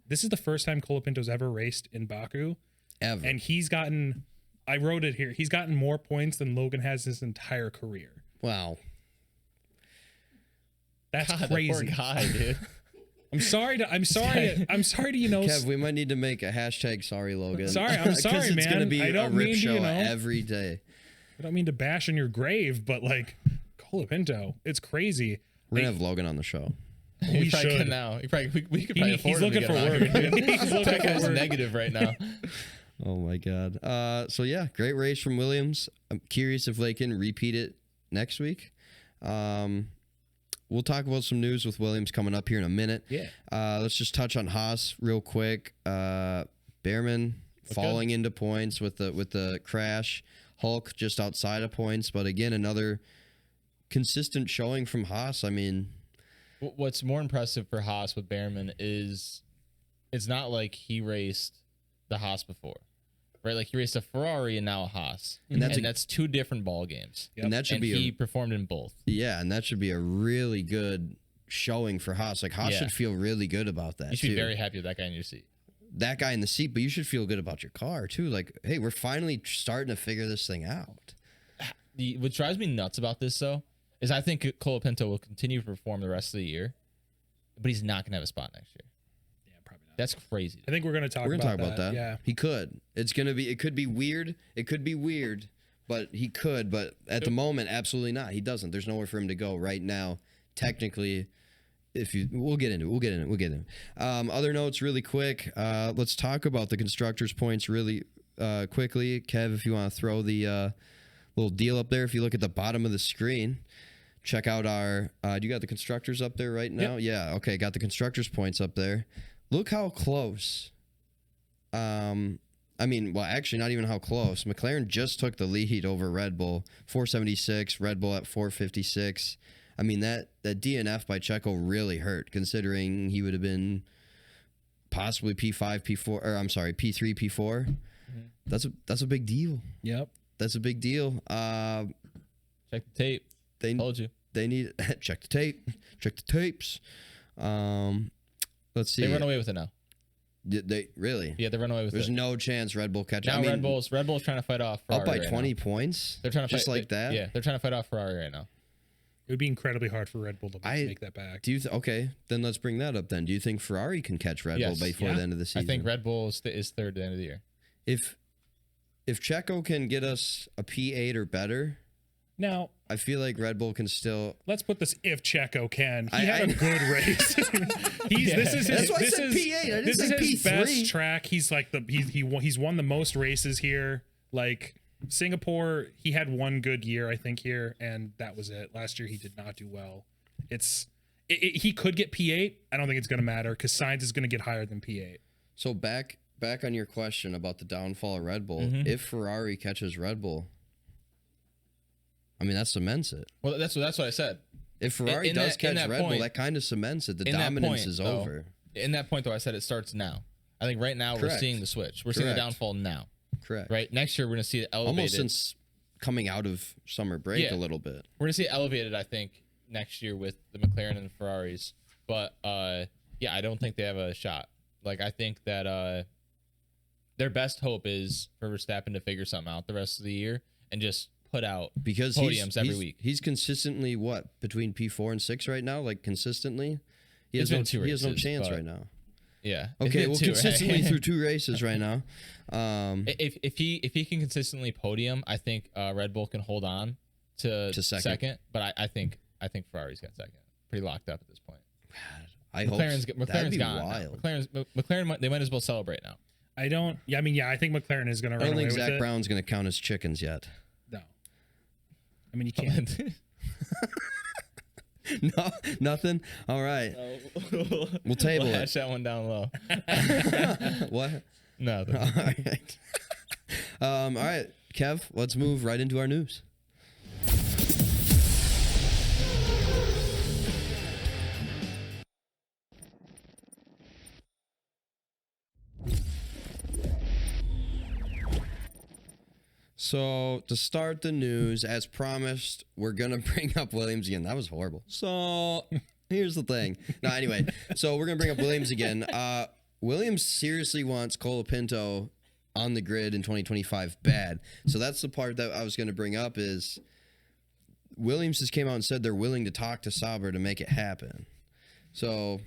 this is the first time Colapinto's ever raced in Baku. Ever. And he's gotten, I wrote it here, he's gotten more points than Logan has his entire career. Wow. That's God, crazy. That poor guy, dude. I'm sorry to Kev, we might need to make a hashtag sorry Logan. I'm sorry, man. It's gonna be I don't a rip mean to, show you know, every day. I don't mean to bash on your grave, but like Colapinto, it's crazy. We're gonna have Logan on the show. We should should now. We could probably afford he's him looking to for get work. on here. He's looking That guy's for work. negative right now. Oh my God. So yeah, great race from Williams. I'm curious if they can repeat it next week. We'll talk about some news with Williams coming up here in a minute. Yeah. Let's just touch on Haas real quick. Behrman falling into points with the crash. Hulk just outside of points, but again, another consistent showing from Haas. I mean, what's more impressive for Haas with Behrman is it's not like he raced the Haas before, right? Like he raced a Ferrari and now a Haas, and that's two different ball games. Yep. And that should he performed in both. Yeah, and that should be a really good showing for Haas. Like Haas should feel really good about that. You should be very happy with that guy in your seat. That guy in the seat, but you should feel good about your car too. Like, hey, we're finally starting to figure this thing out. What drives me nuts about this though is I think Colapinto will continue to perform the rest of the year, but he's not gonna have a spot next year. Yeah, probably not. That's crazy. I think we're gonna talk about that. Yeah, he could. It could be weird. It could be weird, but he could. But at the moment, absolutely not. He doesn't. There's nowhere for him to go right now. Technically. We'll get into it. Other notes really quick. Let's talk about the constructors points really quickly. Kev, if you want to throw the little deal up there, if you look at the bottom of the screen, check out our, do you got the constructors up there right now? Yep. Yeah. Okay. Got the constructors points up there. Look how close. I mean, well, actually not even how close. McLaren just took the lead over Red Bull, 476, Red Bull at 456. I mean, that DNF by Checo really hurt, considering he would have been possibly P5, P4, or I'm sorry, P3, P4. Mm-hmm. That's a big deal. Yep. That's a big deal. Check the tape. Told you. They need check the tape. Check the tapes. Let's see. They run away with it now. They really? Yeah, they run away with There's it. There's no chance Red Bull catches. Now Red Bull's trying to fight off Ferrari up by right 20 now. points. They're trying to just fight, like that. Yeah, they're trying to fight off Ferrari right now. It would be incredibly hard for Red Bull to make that back. Do you okay? Then let's bring that up. Then, do you think Ferrari can catch Red Bull before the end of the season? I think Red Bull is third at the end of the year. If Checo can get us a P8 or better, now I feel like Red Bull can still. Let's put this: if Checo can, he had a good race. This is his. That's why I said P8. I didn't say his P3. best track. He's like he's won the most races here. Like Singapore, he had one good year, I think, here, and that was it. Last year, he did not do well. He could get P8. I don't think it's going to matter because Sainz is going to get higher than P8. So back on your question about the downfall of Red Bull, if Ferrari catches Red Bull, I mean that cements it. Well, that's what I said. If Ferrari does catch Red Bull, that kind of cements it. The dominance is over. In that point, though, I said it starts now. I think right now we're seeing the switch. We're seeing the downfall now. Correct. Right. Next year we're going to see it elevated. Almost since coming out of summer break a little bit. We're going to see it elevated, I think, next year with the McLaren and the Ferraris. But I don't think they have a shot. Like I think that their best hope is for Verstappen to figure something out the rest of the year and just put out podiums every week. He's consistently between P4 and 6 right now, like consistently. He has no chance right now. Yeah. Okay. Well, consistently through 2 races right now. If he can consistently podium, I think Red Bull can hold on to second. But I think Ferrari's got second. Pretty locked up at this point. McLaren's gone. Wild. McLaren they might as well celebrate now. I think McLaren is going to run away with it. I don't think Zach Brown's going to count his chickens yet. No. I mean, you can't. No, nothing. All right, we'll table it. Hash that one down low. What? Nothing. All right. All right, Kev. Let's move right into our news. So to start the news, as promised, we're gonna bring up Williams again. That was horrible. So here's the thing. No, anyway. So we're gonna bring up Williams again. Williams seriously wants Colapinto on the grid in 2025 bad. So that's the part that I was gonna bring up is Williams just came out and said they're willing to talk to Sauber to make it happen. So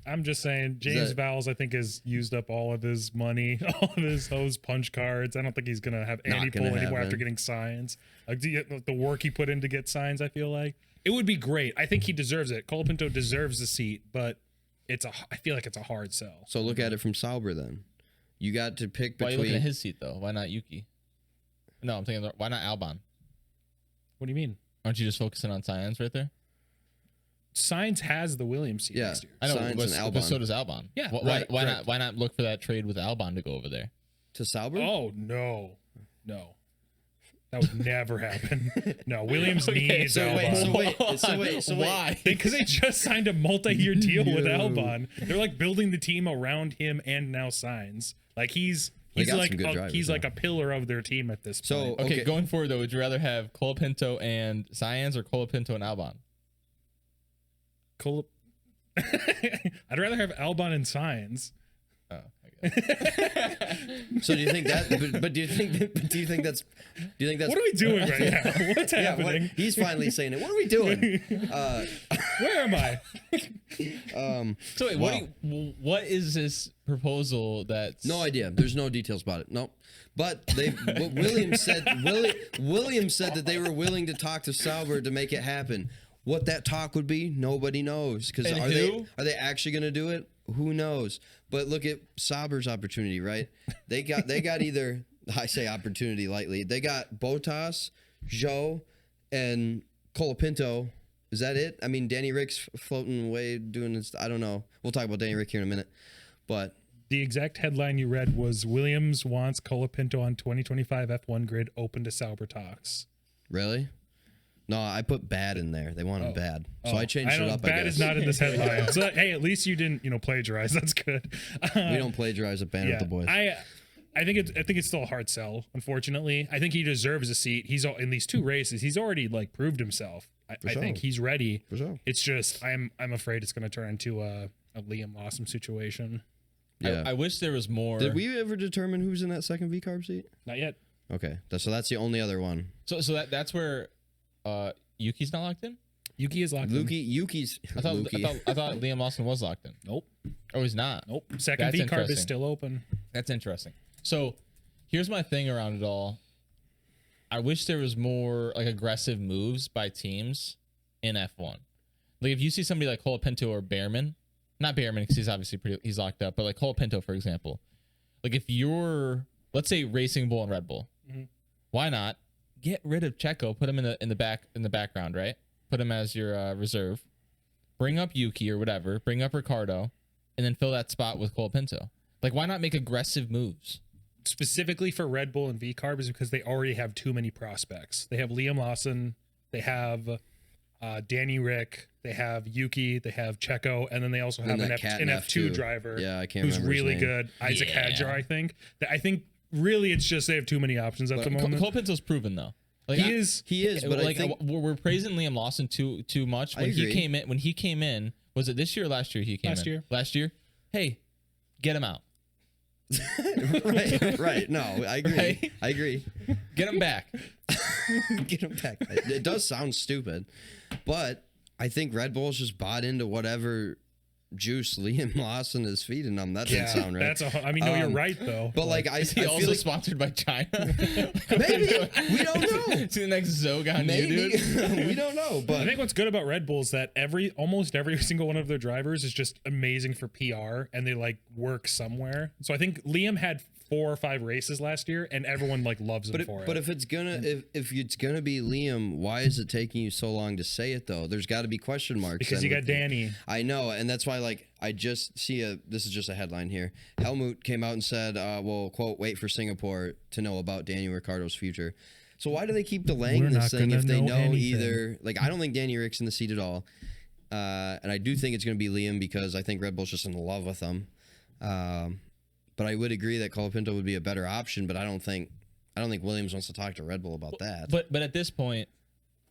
I'm just saying, James Vowles, I think, has used up all of his money, all of his hose punch cards. I don't think he's going to have any pull anymore after getting signs. Like the work he put in to get signs, I feel like. It would be great. I think he deserves it. Colapinto deserves the seat, but I feel like it's a hard sell. So look at it from Sauber then. You got to pick between... Why are you looking at his seat, though? Why not Yuki? No, I'm thinking, why not Albon? What do you mean? Aren't you just focusing on Sainz right there? Sainz has the Williams seat next year. I know, Sainz and Albon. But so does Albon. Yeah. Why not look for that trade with Albon to go over there? To Sauber? Oh, no. That would never happen. No, Williams needs Albon. So wait. Why? Because they just signed a multi-year deal with Albon. They're like building the team around him and now Sainz. Like he's like a pillar of their team at this point. So okay, going forward though, would you rather have Colapinto and Sainz or Colapinto and Albon? I'd rather have Albon and Sainz. Oh, I guess. So do you think that? But do you think that's? What are we doing right now? What's happening? He's finally saying it. What are we doing? Where am I? So wait, what is this proposal? That's no idea. There's no details about it. Nope. But Williams said that they were willing to talk to Sauber to make it happen. What that talk would be, nobody knows. Because are they actually going to do it? Who knows? But look at Sauber's opportunity, right? They got either, I say opportunity lightly, they got Bottas, Zhou, and Colapinto. Is that it? I mean, Danny Ric's floating away doing this. I don't know. We'll talk about Danny Ric here in a minute. But the exact headline you read was Williams wants Colapinto on 2025 F1 grid open to Sauber talks. Really? No, I put bad in there. They want him bad. So I changed it up, I guess. Bad is not in this headline. So, hey, at least you didn't, plagiarize. That's good. We don't plagiarize a Banter with the boys. I think it's still a hard sell, unfortunately. I think he deserves a seat. He's in these 2 races. He's already proved himself. I think he's ready. For sure. It's just I'm afraid it's going to turn into a Liam Lawson situation. Yeah. I wish there was more. Did we ever determine who's in that second V-carb seat? Not yet. Okay. So that's the only other one. So that's where Yuki's not locked in? Yuki is locked in. Yuki's. I thought Liam Lawson was locked in. Nope. Oh, he's not. Nope. Second V-carb is still open. That's interesting. So here's my thing around it all. I wish there was more aggressive moves by teams in F1. Like if you see somebody like Colapinto or Behrman, not Behrman because he's obviously he's locked up, but like Colapinto, for example. Like if you're, let's say, Racing Bull and Red Bull, why not get rid of Checo, put him in the background, right? Put him as your reserve. Bring up Yuki or whatever. Bring up Ricardo, and then fill that spot with Colapinto. Like why not make aggressive moves? Specifically for Red Bull and V-carb is because they already have too many prospects. They have Liam Lawson, they have Danny Ric, they have Yuki, they have Checo, and then they also have an F2 driver. Yeah, I can't who's remember really his name. good. Isaac Hadjar, I think. I think really it's just they have too many options at the moment. Colapinto's proven though. Like, he is, but like I think we're praising Liam Lawson too much. When he came in, was it this year or last year? Last year. Hey, get him out. right. No, I agree. Right? I agree. Get him back. Get him back. It does sound stupid, but I think Red Bull's just bought into whatever juice Liam Lawson is feeding them. That doesn't sound right. You're right though. But I feel also like sponsored by China. Maybe we don't know. See the next Zog on you, dude. We don't know. But I think what's good about Red Bull is that almost every single one of their drivers is just amazing for PR, and they work somewhere. So I think Liam had 4 or 5 races last year, and everyone loves him for it. But if it's gonna be Liam, why is it taking you so long to say it though? There's got to be question marks. Because you got Danny. I know, and that's why I just see this is just a headline here. Helmut came out and said, "Well, quote, wait for Singapore to know about Daniel Ricciardo's future." So why do they keep delaying this thing if they know either? I don't think Danny Ric's in the seat at all, and I do think it's going to be Liam because I think Red Bull's just in love with him. But I would agree that Colapinto would be a better option, but I don't think Williams wants to talk to Red Bull about that. But at this point,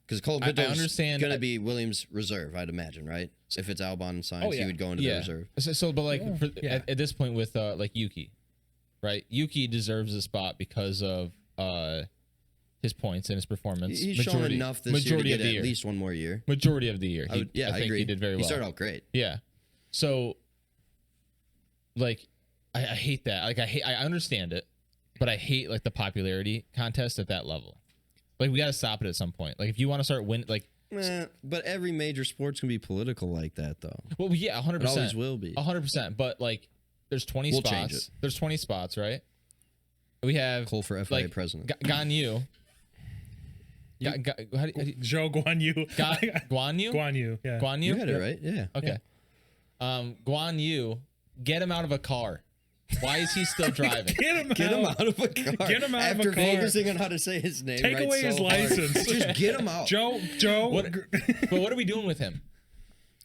because Colapinto is going to be Williams' reserve, I'd imagine, right? If it's Albon and Sainz, he would go into the reserve. At this point with Yuki, right? Yuki deserves a spot because of his points and his performance. He's shown enough this year to get at least one more year. Majority of the year. I think he did very well. He started out great. Yeah. So, like, I hate that. Like, I understand it, but I hate, like, the popularity contest at that level. Like, we got to stop it at some point. Like, if you want to start winning, like... but every major sport's going to be political like that, though. Well, yeah, 100%. It always will be. 100%. But, like, there's 20 spots. Change it. There's 20 spots, right? We have... Cole for FIA president. Guan Yu. Zhou Guan Yu. Guan Yu? Guan Yu, yeah. Guan Yu? You had it right, yeah. Okay. Yeah. Guan Yu, get him out of a car. Why is he still driving? Get him out of a car. Get him out After of a car. focusing on how to say his name, take away his license. Just get him out. Joe. But what are we doing with him?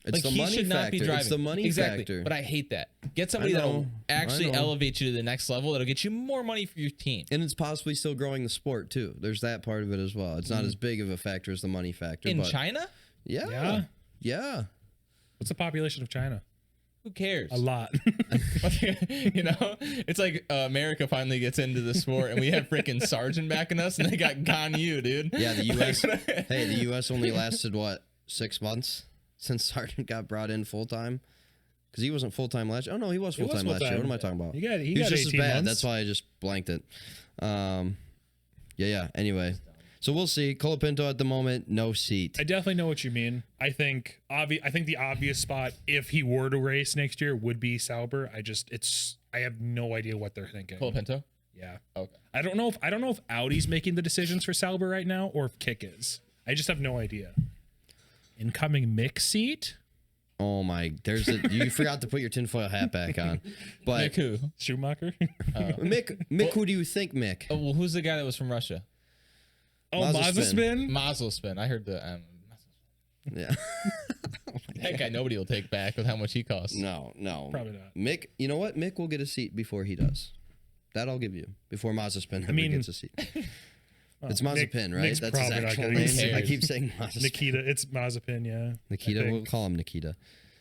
It's the money factor. It's the money factor. But I hate that. Get somebody that'll actually elevate you to the next level. That'll get you more money for your team. And it's possibly still growing the sport too. There's that part of it as well. It's not as big of a factor as the money factor. In China? Yeah. What's the population of China? Who cares? A lot. You know, it's like America finally gets into the sport, and we have freaking Sargent backing us, and they got Guan Yu, dude. Yeah, the U.S. Hey, the U.S. only lasted what, 6 months since Sargent got brought in full time, because he wasn't full time last year. Oh no, he was full time last year. What am I talking about? He was got just 18 as bad. months. That's why I just blanked it. Yeah. Anyway. So we'll see. Colapinto at the moment, no seat. I definitely know what you mean. I think the obvious spot, if he were to race next year, would be Sauber. I have no idea what they're thinking. Colapinto? Yeah. Okay. I don't know if Audi's making the decisions for Sauber right now or if Kick is. I just have no idea. Incoming Mick seat? Oh my! You forgot to put your tinfoil hat back on. But Mick who? Schumacher? Mick, who do you think, Mick? Oh, well, who's the guy that was from Russia? Oh, Mazepin? Mazepin. I heard the yeah. That guy nobody will take back with how much he costs. No. Probably not. Mick, you know what? Mick will get a seat before he does. That I'll give you. Before Mazepin ever gets a seat. It's Mazepin, right? Nick's That's his actual name. I keep saying Mazepin. Nikita. It's Mazepin, yeah. Nikita. We'll call him Nikita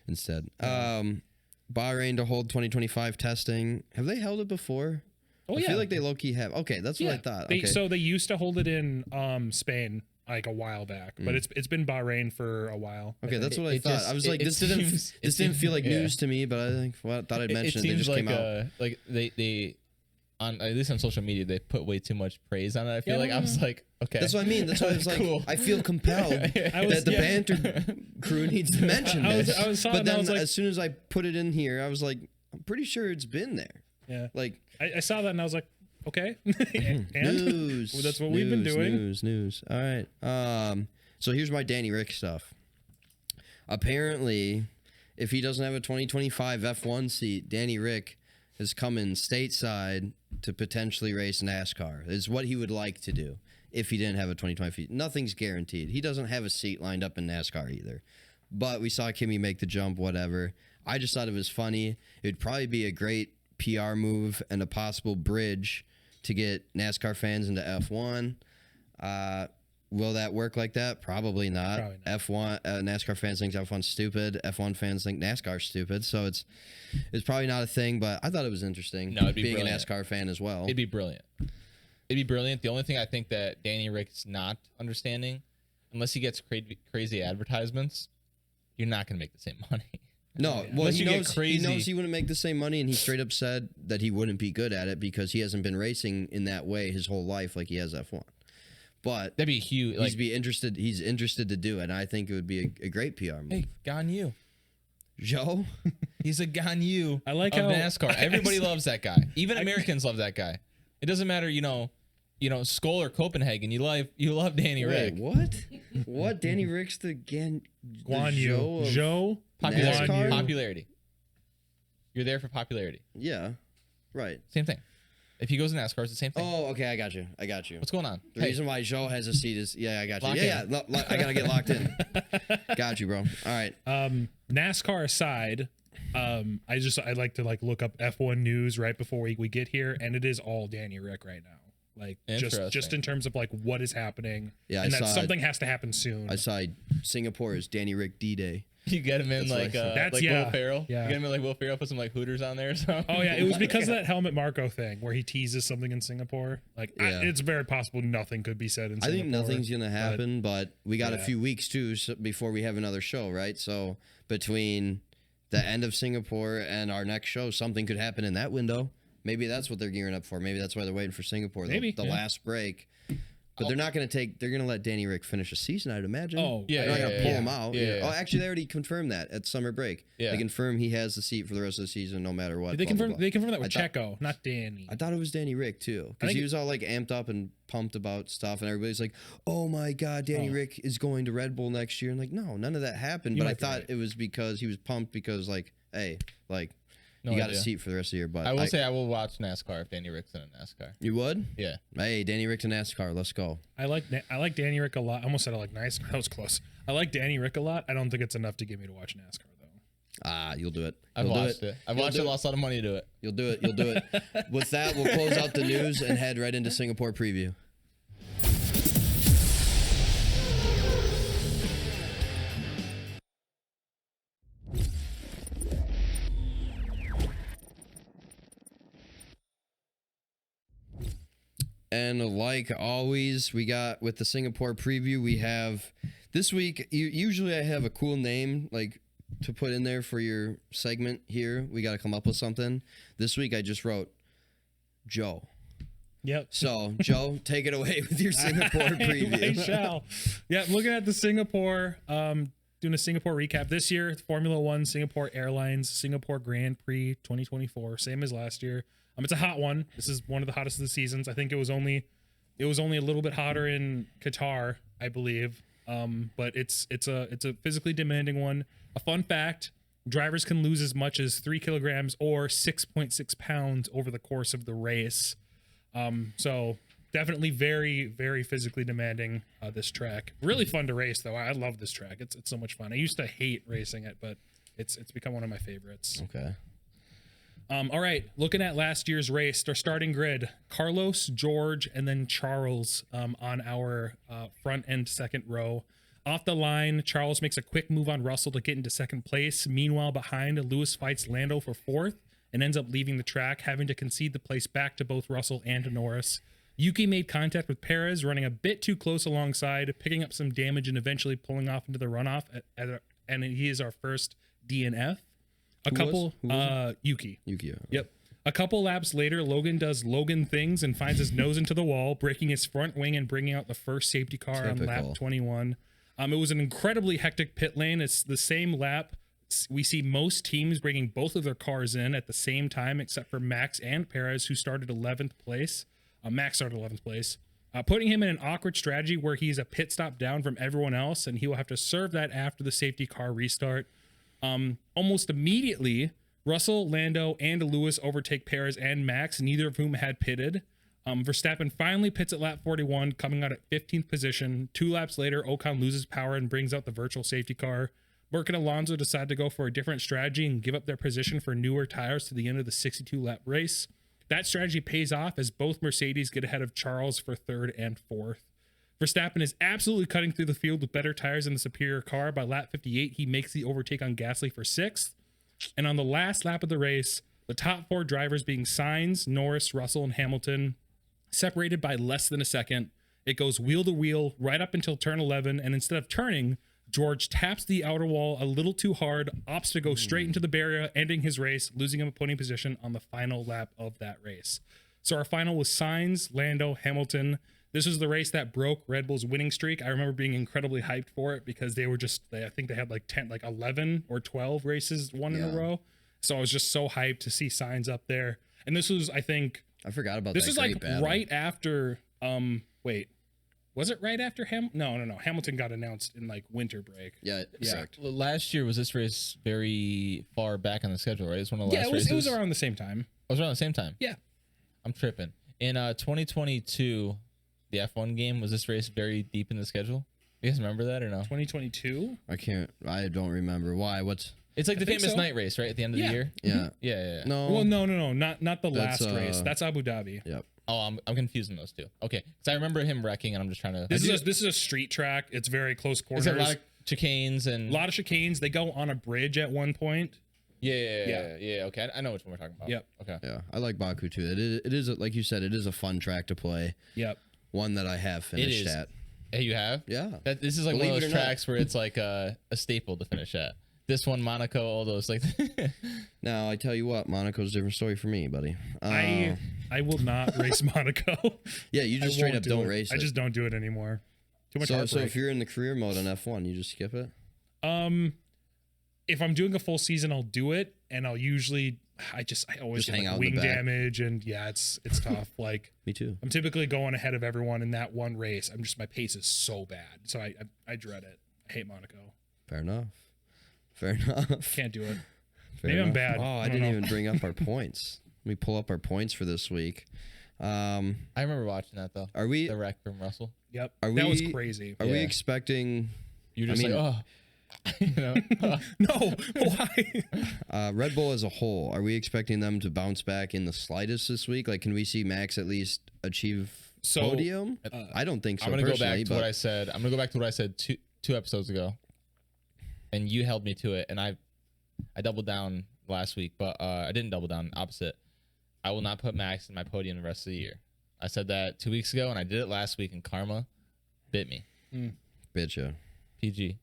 instead. Bahrain to hold 2025 testing. Have they held it before? Oh, I feel like they low-key have. Okay, that's what I thought. So they used to hold it in Spain like a while back, but it's been Bahrain for a while. Okay, that's what I thought. I was like, this didn't feel like news to me, but I thought I'd mention it. They just came out. Like they on at least on social media they put way too much praise on it. I feel like I was like, okay, that's what I mean. That's why I was like, cool. I feel compelled that the Banter crew needs to mention this. But then as soon as I put it in here, I was like, I'm pretty sure it's been there. Yeah, like I saw that and I was like, okay, and news. Well, that's what we've been doing. News. All right. So here's my Danny Ric stuff. Apparently, if he doesn't have a 2025 F1 seat, Danny Ric is coming stateside to potentially race NASCAR. Is what he would like to do if he didn't have a 2025 seat. Nothing's guaranteed. He doesn't have a seat lined up in NASCAR either. But we saw Kimi make the jump. Whatever. I just thought it was funny. It would probably be a great PR move and a possible bridge to get NASCAR fans into F1. Will that work like that? Probably not. F1 NASCAR fans think F1's stupid. F1 fans think NASCAR's stupid. So it's probably not a thing. But I thought it was interesting. No, it'd be being brilliant. a NASCAR fan as well. It'd be brilliant. It'd be brilliant. The only thing I think that Danny Ric's not understanding, unless he gets crazy advertisements, you're not going to make the same money. No, well, he knows he wouldn't make the same money, and he straight up said that he wouldn't be good at it because he hasn't been racing in that way his whole life like he has F1. But that'd be huge. He's interested to do it, and I think it would be a great PR move. Hey, Guan Yu. Joe? He's a Guan Yu I like of how NASCAR. Everybody loves that guy. Even Americans love that guy. It doesn't matter, Skull or Copenhagen. You love Danny Ric. What? Danny Ric's the Guan Yu. Joe? Popularity. You're there for popularity. Yeah. Right. Same thing. If he goes to NASCAR, it's the same thing. Oh, okay. I got you. What's going on? The reason why Joe has a seat is, I got you. Lock in. I got to get locked in. Got you, bro. All right. NASCAR aside, I like to look up F1 news right before we get here, and it is all Danny Ric right now. Just in terms of what is happening, and that something has to happen soon. I saw Singapore is Danny Ric D-Day. You get him in like Will Ferrell. Yeah. You get him in like Will Ferrell, put some like Hooters on there or something. Oh yeah, it was because of that Helmut Marko thing where he teases something in Singapore. Like it's very possible nothing could be said in Singapore. I think nothing's gonna happen, but we got a few weeks too before we have another show, right? So between the end of Singapore and our next show, something could happen in that window. Maybe that's what they're gearing up for. Maybe that's why they're waiting for Singapore, the last break. But they're not going to they're going to let Danny Ric finish a season, I'd imagine. Oh, yeah. They're not going to pull him out. Yeah. Oh, actually, they already confirmed that at summer break. Yeah. They confirmed he has the seat for the rest of the season, no matter what. They confirmed that with Checo, not Danny. I thought it was Danny Ric, too. Because he was all like amped up and pumped about stuff. And everybody's like, oh my God, Danny Ric is going to Red Bull next year. And like, no, none of that happened. But I thought it was because he was pumped because like, hey, like, you got a seat for the rest of the year. But I will say I will watch NASCAR if Danny Ric's in a NASCAR. You would? Yeah. Hey, Danny Ric to NASCAR. Let's go. I like Danny Ric a lot. I almost said I like NASCAR. That was close. I like Danny Ric a lot. I don't think it's enough to get me to watch NASCAR though. You'll do it. I've watched it. I've watched it. Lost a lot of money to do it. You'll do it. You'll do it. With that, we'll close out the news and head right into Singapore preview. And like always, we got with the Singapore preview, we have this week. Usually I have a cool name like to put in there for your segment here. We got to come up with something. This week I just wrote Joe. Yep. So Joe, take it away with your Singapore preview. I shall. Yeah, looking at the Singapore, doing a Singapore recap this year. Formula One, Singapore Airlines, Singapore Grand Prix 2024, same as last year. It's a hot one. This is one of the hottest of the seasons. I think it was only a little bit hotter in Qatar, I believe. But it's a physically demanding one. A fun fact: drivers can lose as much as 3 kilograms or 6.6 pounds over the course of the race. So definitely very, very physically demanding. This track, really fun to race though. I love this track. It's so much fun. I used to hate racing it, but it's become one of my favorites. Okay. All right, looking at last year's race, our starting grid: Carlos, George, and then Charles on our front and second row. Off the line, Charles makes a quick move on Russell to get into second place. Meanwhile, behind, Lewis fights Lando for fourth and ends up leaving the track, having to concede the place back to both Russell and to Norris. Yuki made contact with Perez, running a bit too close alongside, picking up some damage and eventually pulling off into the runoff, and he is our first DNF. Yuki. Yep. A couple laps later, Logan does Logan things and finds his nose into the wall, breaking his front wing and bringing out the first safety car on lap 21. It was an incredibly hectic pit lane. It's the same lap. We see most teams bringing both of their cars in at the same time, except for Max and Perez, who started 11th place. Max started 11th place, putting him in an awkward strategy where he's a pit stop down from everyone else, and he will have to serve that after the safety car restart. Almost immediately, Russell, Lando, and Lewis overtake Perez and Max, neither of whom had pitted. Verstappen finally pits at lap 41, coming out at 15th position. 2 laps later, Ocon loses power and brings out the virtual safety car. Burke and Alonso decide to go for a different strategy and give up their position for newer tires to the end of the 62-lap race. That strategy pays off as both Mercedes get ahead of Charles for third and fourth. Verstappen is absolutely cutting through the field with better tires and the superior car. By lap 58, he makes the overtake on Gasly for 6th. And on the last lap of the race, the top 4 drivers being Sainz, Norris, Russell, and Hamilton, separated by less than a second. It goes wheel to wheel right up until turn 11, and instead of turning, George taps the outer wall a little too hard, opts to go straight into the barrier, ending his race, losing him a podium position on the final lap of that race. So our final was Sainz, Lando, Hamilton. This was the race that broke Red Bull's winning streak. I remember being incredibly hyped for it because they were I think they had like 11 or 12 races in a row. So I was just so hyped to see Sainz up there. And this was, I forgot about this. This was like battle. Right after, was it right after No. Hamilton got announced in like winter break. Yeah. Last year, was this race very far back on the schedule, right? It's one of the last races. It was around the same time. It was around the same time? Yeah. I'm tripping. In 2022, the F1 game, was this race very deep in the schedule? You guys remember that or no? 2022? I don't remember. Why? It's like the famous night race, right? At the end of the year? Yeah. Yeah. No. Well, no. Not the last race. That's Abu Dhabi. Yep. Oh, I'm confusing those two. Okay. Because I remember him wrecking and I'm just trying to... This is a street track. It's very close quarters. chicanes and a lot of chicanes. They go on a bridge at one point. Yeah. Okay, I know which one we're talking about. Yep. Okay. Yeah, I like Baku too. It is like you said, it is a fun track to play. Yep. One that I have finished at. Hey, you have? Yeah. This is like one of those tracks where it's like a staple to finish at. This one, Monaco, all those like. Now I tell you what, Monaco's a different story for me, buddy. I will not race Monaco. Yeah, you just straight up don't race it. I just don't do it anymore. Too much So heartbreak. if you're in the career mode on F1, you just skip it. If I'm doing a full season, I'll do it, and I'll usually I always Just get hang out like in the wing back. damage, and yeah, it's tough. Like Me too. I'm typically going ahead of everyone in that one race. My pace is so bad, so I dread it. I hate Monaco. Fair enough. Fair enough. Can't do it. Fair Maybe I'm enough. bad. Oh, I I don't didn't know. even bring up our points. Let me pull up our points for this week. I remember watching that though. Are we? The wreck from Russell? Yep. Are That was we- crazy. Are we expecting? You're just mean- like, oh. You know? No, why? Red Bull as a whole, are we expecting them to bounce back in the slightest this week? Like, can we see Max at least achieve podium? I don't think so. I'm gonna go personally, back to what I said. I'm gonna go back to what I said two episodes ago, and you held me to it, and I doubled down last week, but I didn't double down. Opposite. I will not put Max in my podium the rest of the year. I said that 2 weeks ago, and I did it last week, and karma bit me. Bitch, yeah. PG.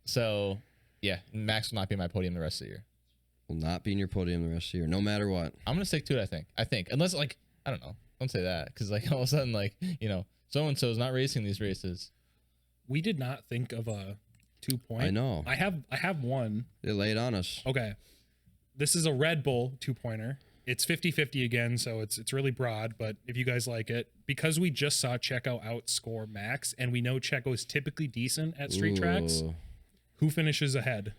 So yeah, Max will not be in my podium the rest of the year. Will not be in your podium the rest of the year, no matter what. I'm gonna stick to it. I think unless like I don't know. Don't say that because like all of a sudden like so and so is not racing these races. We did not think of a 2 point. I know. I have one. They lay it on us. Okay. This is a Red Bull 2-pointer. It's 50-50 again, so it's really broad, but if you guys like it, because we just saw Checo outscore Max, and we know Checo is typically decent at street tracks, Ooh, who finishes ahead?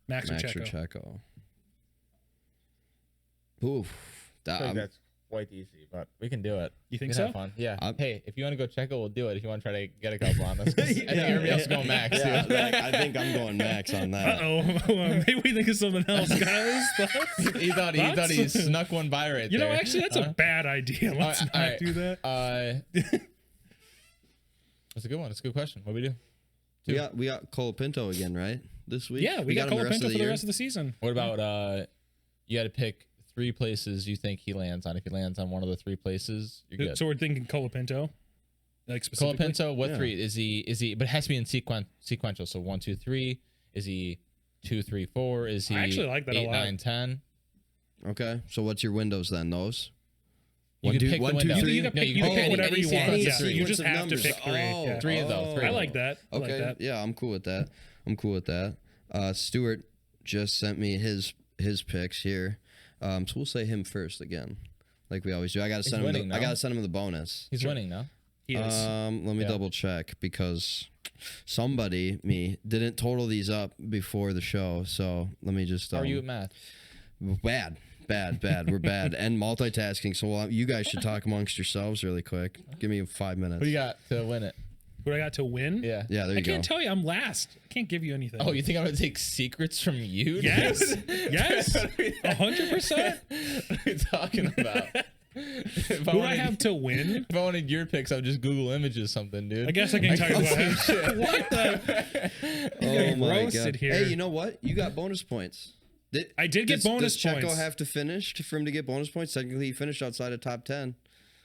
Max or Max Checo? or Checo? Oof. That's quite easy, but we can do it. You think We can so? have fun. Yeah. I'm- hey, if you want to go Checo, we'll do it. If you want to try to get a couple on us, 'cause I think everybody else is going Max. Yeah, Too. I think I'm going Max on that. Maybe we think of something else, guys. he thought he snuck one by right You there. know, actually, that's a bad idea. Let's not all right. do that. That's a good one. It's a good question. What do we do? We got Colapinto again, right? This week. Yeah, we got him the rest Colapinto of for the the year? rest of the season. What about you got to pick 3 places you think he lands on. If he lands on one of the 3 places, you're good. So we're thinking Colapinto, like specifically. Colapinto, what Yeah. 3 is he? But it has to be in sequential. So 1, 2, 3. Is he 2, 3, 4? Is he? I actually like that a 8, lot. 9, 10. Okay, so what's your windows then? Those. You can pick the window. You can pick whatever you want. any Yeah, sequence you just of have to numbers. pick 3. Yeah. 3 of those. 3 I of like those. that. I like Okay, that. yeah, I'm cool with that. Stuart just sent me his picks here, so we'll say him first again, like we always do. I gotta send him. winning I now. gotta send him the bonus. He's winning now. He is. Let me Yeah. double check because me didn't total these up before the show. So let me just. How are you at math? Bad. We're bad and multitasking. So you guys should talk amongst yourselves really quick. Give me 5 minutes. What do you got to win it? What I got to win? Yeah. Yeah, there I you go. can't tell you. I'm last. I can't give you anything. Oh, you think I'm gonna take secrets from you? Yes. dude? Yes. What are we- 100%. What are you talking about? If Who do I have to win? If I wanted your picks, I would just Google images something, dude. I guess I can tell you can't what see shit. What the? Oh my roasted god! here. Hey, you know what? You got bonus points. I did get bonus does Checo points. have to finish for him to get bonus points? Technically, he finished outside of top 10.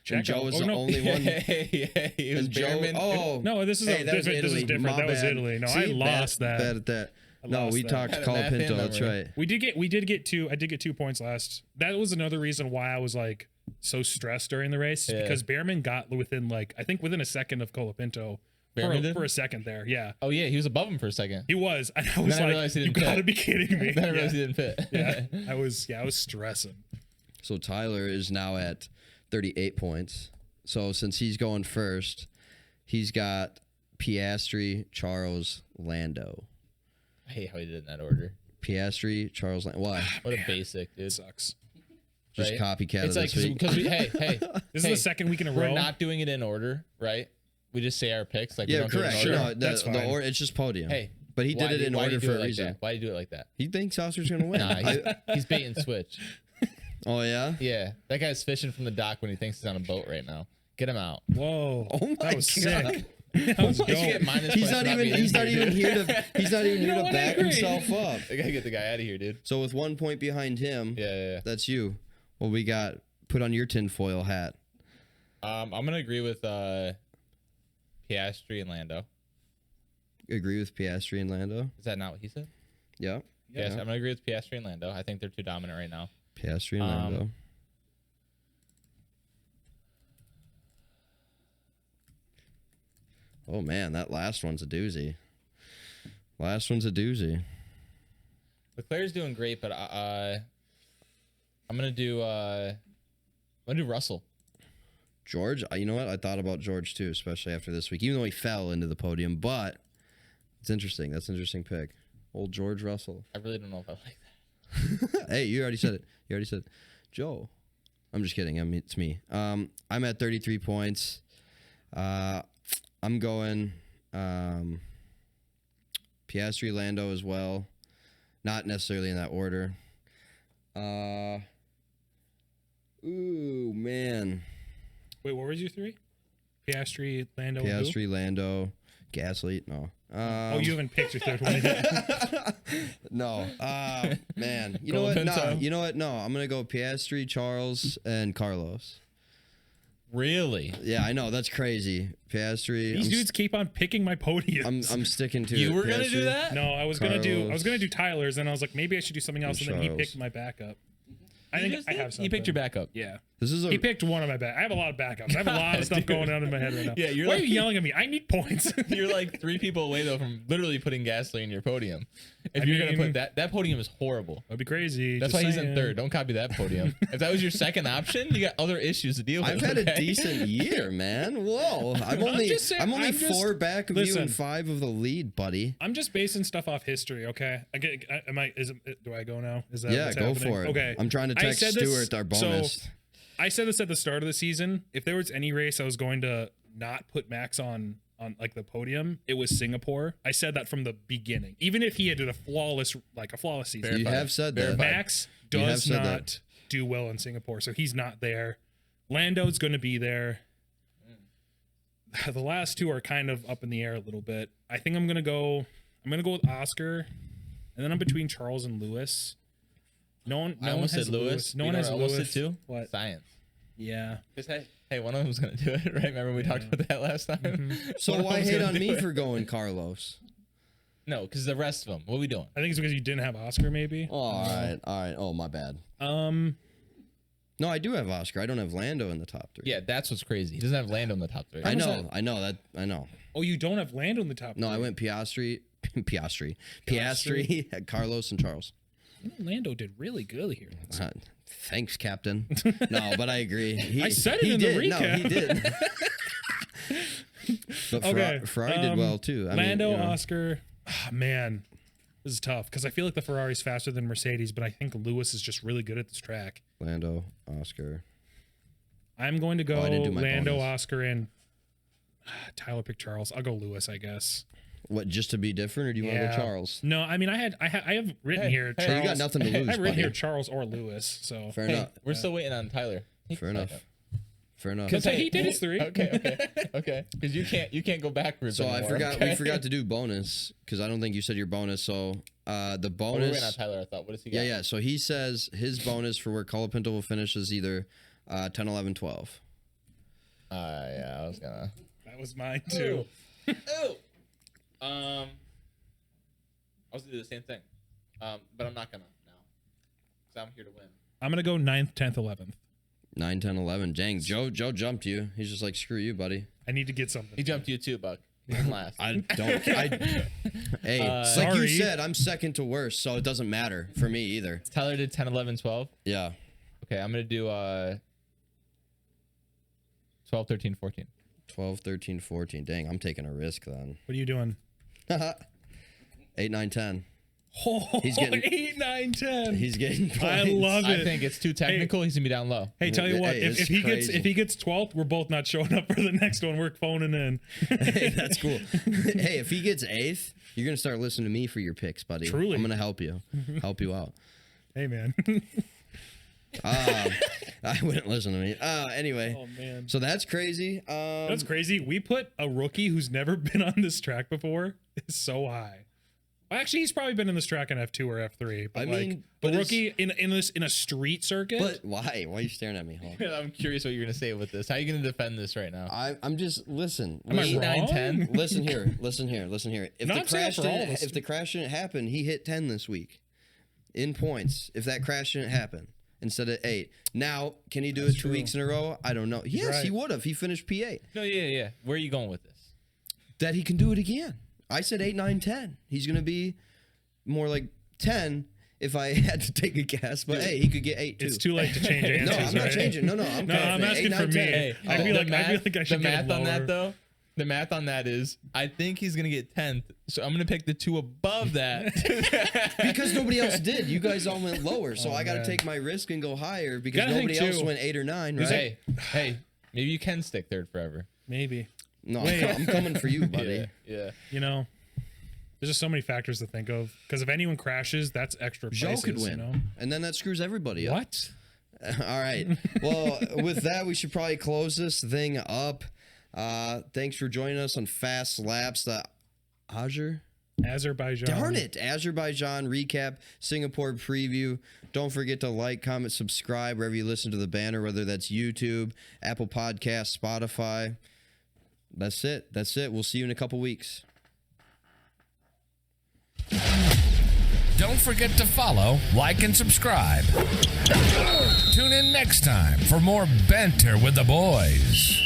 Checo. And Joe was Oh, the no. only one. Yeah, he was And Joe, Behrman. oh No, this is hey, that was different. This is Italy. different. My That was bad. Italy. No, See, I lost that. Bad at that. No, lost we that. talked Had a math Colapinto. and That's memory. right. We did get 2. I did get 2 points last. That was another reason why I was like so stressed during the race Yeah. because Behrman got within within a second of Colapinto Behrman did? for a second there. Yeah, Oh yeah, he was above him for a second. he was. And I was Then I like, realized he you didn't gotta fit. be kidding me. Then I yeah. realized he didn't fit. yeah, I was stressing. So Tyler is now at 38 points. So since he's going first, he's got Piastri, Charles, Lando. I hate how he did it in that order. Piastri, Charles, Lando. Why? What a basic, dude. It sucks. Just Right? copycat It's of like this week. because we hey This is the second week in a we're row. not doing it in order, right? We just say our picks like we Yeah, don't do it in correct. order. No, That's fine. it's just podium. Hey, but he why did it in why do order you do for it a like reason. that? Why do you do it like that? He thinks Saucer's gonna win. Nah, he's bait and switch. Oh yeah. Yeah, that guy's fishing from the dock when he thinks he's on a boat right now. Get him out. Whoa, Oh my that was God. sick. Let's go. He's not even here to back himself up. I gotta get the guy out of here, dude. So with 1 point behind him, yeah, that's you. Well, we got put on your tinfoil hat. I'm gonna agree with Piastri and Lando. Agree with Piastri and Lando? Is that not what he said? Yeah. Yes, I'm gonna agree with Piastri and Lando. I think they're too dominant right now. Piastri and Lando. Oh man, that last one's a doozy. Leclerc's doing great, but I'm gonna do Russell. George, you know what? I thought about George too, especially after this week, even though he fell into the podium. But it's interesting. That's an interesting pick. Old George Russell. I really don't know if I like that. Hey, you already said it. Joe. I'm just kidding. It's me. I'm at 33 points. I'm going Piastri, Lando as well. Not necessarily in that order. Ooh, man. Wait, what was your 3? Piastri, Lando, Lando, Gasly. No. You haven't picked your 3rd one yet. No. Man. You know what? No. I'm going to go Piastri, Charles, and Carlos. Really? Yeah, I know. That's crazy. Piastri. These dudes keep on picking my podiums. I'm sticking to You it. were going to do that? No, I was going to do Tyler's, and I was like, maybe I should do something else, and then he picked my backup. I think I have something. He picked your backup. Yeah. He picked one of my backups. I have a lot of backups. I have a lot of stuff going on in my head right now. Yeah, Why are you yelling at me? I need points. You're like 3 people away though from literally putting Gasly in your podium. If you're gonna put that podium is horrible. That'd be crazy. That's why he's in 3rd. Don't copy that podium. If that was your 2nd option, you got other issues to deal with. I've had a decent year, man. Whoa, I'm only 4 back of you and 5 of the lead, buddy. I'm just basing stuff off history. Okay. Do I go now? Is that what's happening? For it. Okay. I'm trying to text Stuart our bonus. So, I said this at the start of the season. If there was any race I was going to not put Max on like the podium, it was Singapore. I said that from the beginning. Even if he had did a flawless season. You have said that. Max does not do well in Singapore, so he's not there. Lando's going to be there. The last 2 are kind of up in the air a little bit. I think I'm going to go with Oscar, and then I'm between Charles and Lewis. No one has Lewis. No one has Lewis too. What? Science. Yeah. Hey, one of them was gonna do it, right? Remember we talked about that last time. Mm-hmm. So why hate on me for going Carlos? No, because the rest of them. What are we doing? I think it's because you didn't have Oscar, maybe. Oh, all right. Oh, my bad. No, I do have Oscar. I don't have Lando in the top 3. Yeah, that's what's crazy. He doesn't have Lando in the top 3. I know. Oh, you don't have Lando in the top 3? No, I went Piastri, Carlos, and Charles. Lando did really good here. Thanks, Captain. No, but I agree. I said it in the recap. No, he did. But Ferrari did well too. Lando, Oscar. Oh, man, this is tough because I feel like the Ferrari's faster than Mercedes, but I think Lewis is just really good at this track. Lando, Oscar. I'm going to go Lando, bonus. Oscar, and Tyler picked Charles. I'll go Lewis, I guess. What, just to be different, or do you want to go Charles? No, I mean, I have written here. Charles. You got nothing to lose. I've written here Charles or Lewis. So fair enough. We're still waiting on Tyler. Fair enough. Because he did his 3. Okay. Because you can't go backwards. So anymore, we forgot to do bonus because I don't think you said your bonus. So the bonus. We're waiting on Tyler. I thought. What does he got? Yeah. So he says his bonus for where Colapinto will finish is either 10, 11, 12. Yeah, I was gonna. That was mine too. I was gonna do the same thing, but I'm not gonna now, because I'm here to win. I'm gonna go 9th, 10th, 11th. 9, 10, 11. Dang, Joe jumped you. He's just like, screw you, buddy. I need to get something. He jumped you too, Buck. I'm last. Hey, like you said, I'm second to worst, so it doesn't matter for me either. Tyler did 10, 11, 12. Yeah. Okay, I'm gonna do 12, 13, 14. 12, 13, 14. Dang, I'm taking a risk then. What are you doing? 8, 9, 10. Oh, he's getting 8, 9, 10. He's getting points. I love it. I think it's too technical. He's gonna be down low. Hey, tell you what, if he gets 12th, we're both not showing up for the next one. We're phoning in. Hey, that's cool. Hey, if he gets 8th, you're gonna start listening to me for your picks, buddy. Truly, I'm gonna help you out. Hey, man. I wouldn't listen to me. Anyway. Oh, man. So that's crazy. That's crazy. We put a rookie who's never been on this track before so high. Actually, he's probably been in this track in F2 or F3. But the rookie in a street circuit. But why? Why are you staring at me, Hulk? I'm curious what you're gonna say with this. How are you gonna defend this right now? I'm just listen. Am I wrong? 10. Listen here. If the crash didn't happen, he hit 10 this week in points. If that crash didn't happen instead of 8. Now, can he do it 2 weeks in a row? I don't know. Yes, he would have. He finished P8. No, yeah. Where are you going with this? That he can do it again. I said 8, 9, 10. He's going to be more like 10 if I had to take a guess. But hey, he could get 8 too. It's too late to change answers. No, I'm not changing. No, I'm asking 8, 9, for me. Hey, I feel like I should get the math on that though. The math on that is, I think he's gonna get 10th, so I'm gonna pick the 2 above that. Because nobody else did. You guys all went lower, so I got to take my risk and go higher because nobody else went 8 or 9. Right? Hey, maybe you can stick third forever. Maybe. No, I'm coming for you, buddy. Yeah. You know, there's just so many factors to think of. Because if anyone crashes, that's extra places. Joe could win, you know? and then that screws everybody up. What? All right. Well, with that, we should probably close this thing up. Thanks for joining us on Fast Laps. The Azerbaijan. Darn it. Azerbaijan recap, Singapore preview. Don't forget to like, comment, subscribe wherever you listen to the banner, whether that's YouTube, Apple Podcasts, Spotify. That's it. We'll see you in a couple weeks. Don't forget to follow, like, and subscribe. Tune in next time for more Banter with the boys.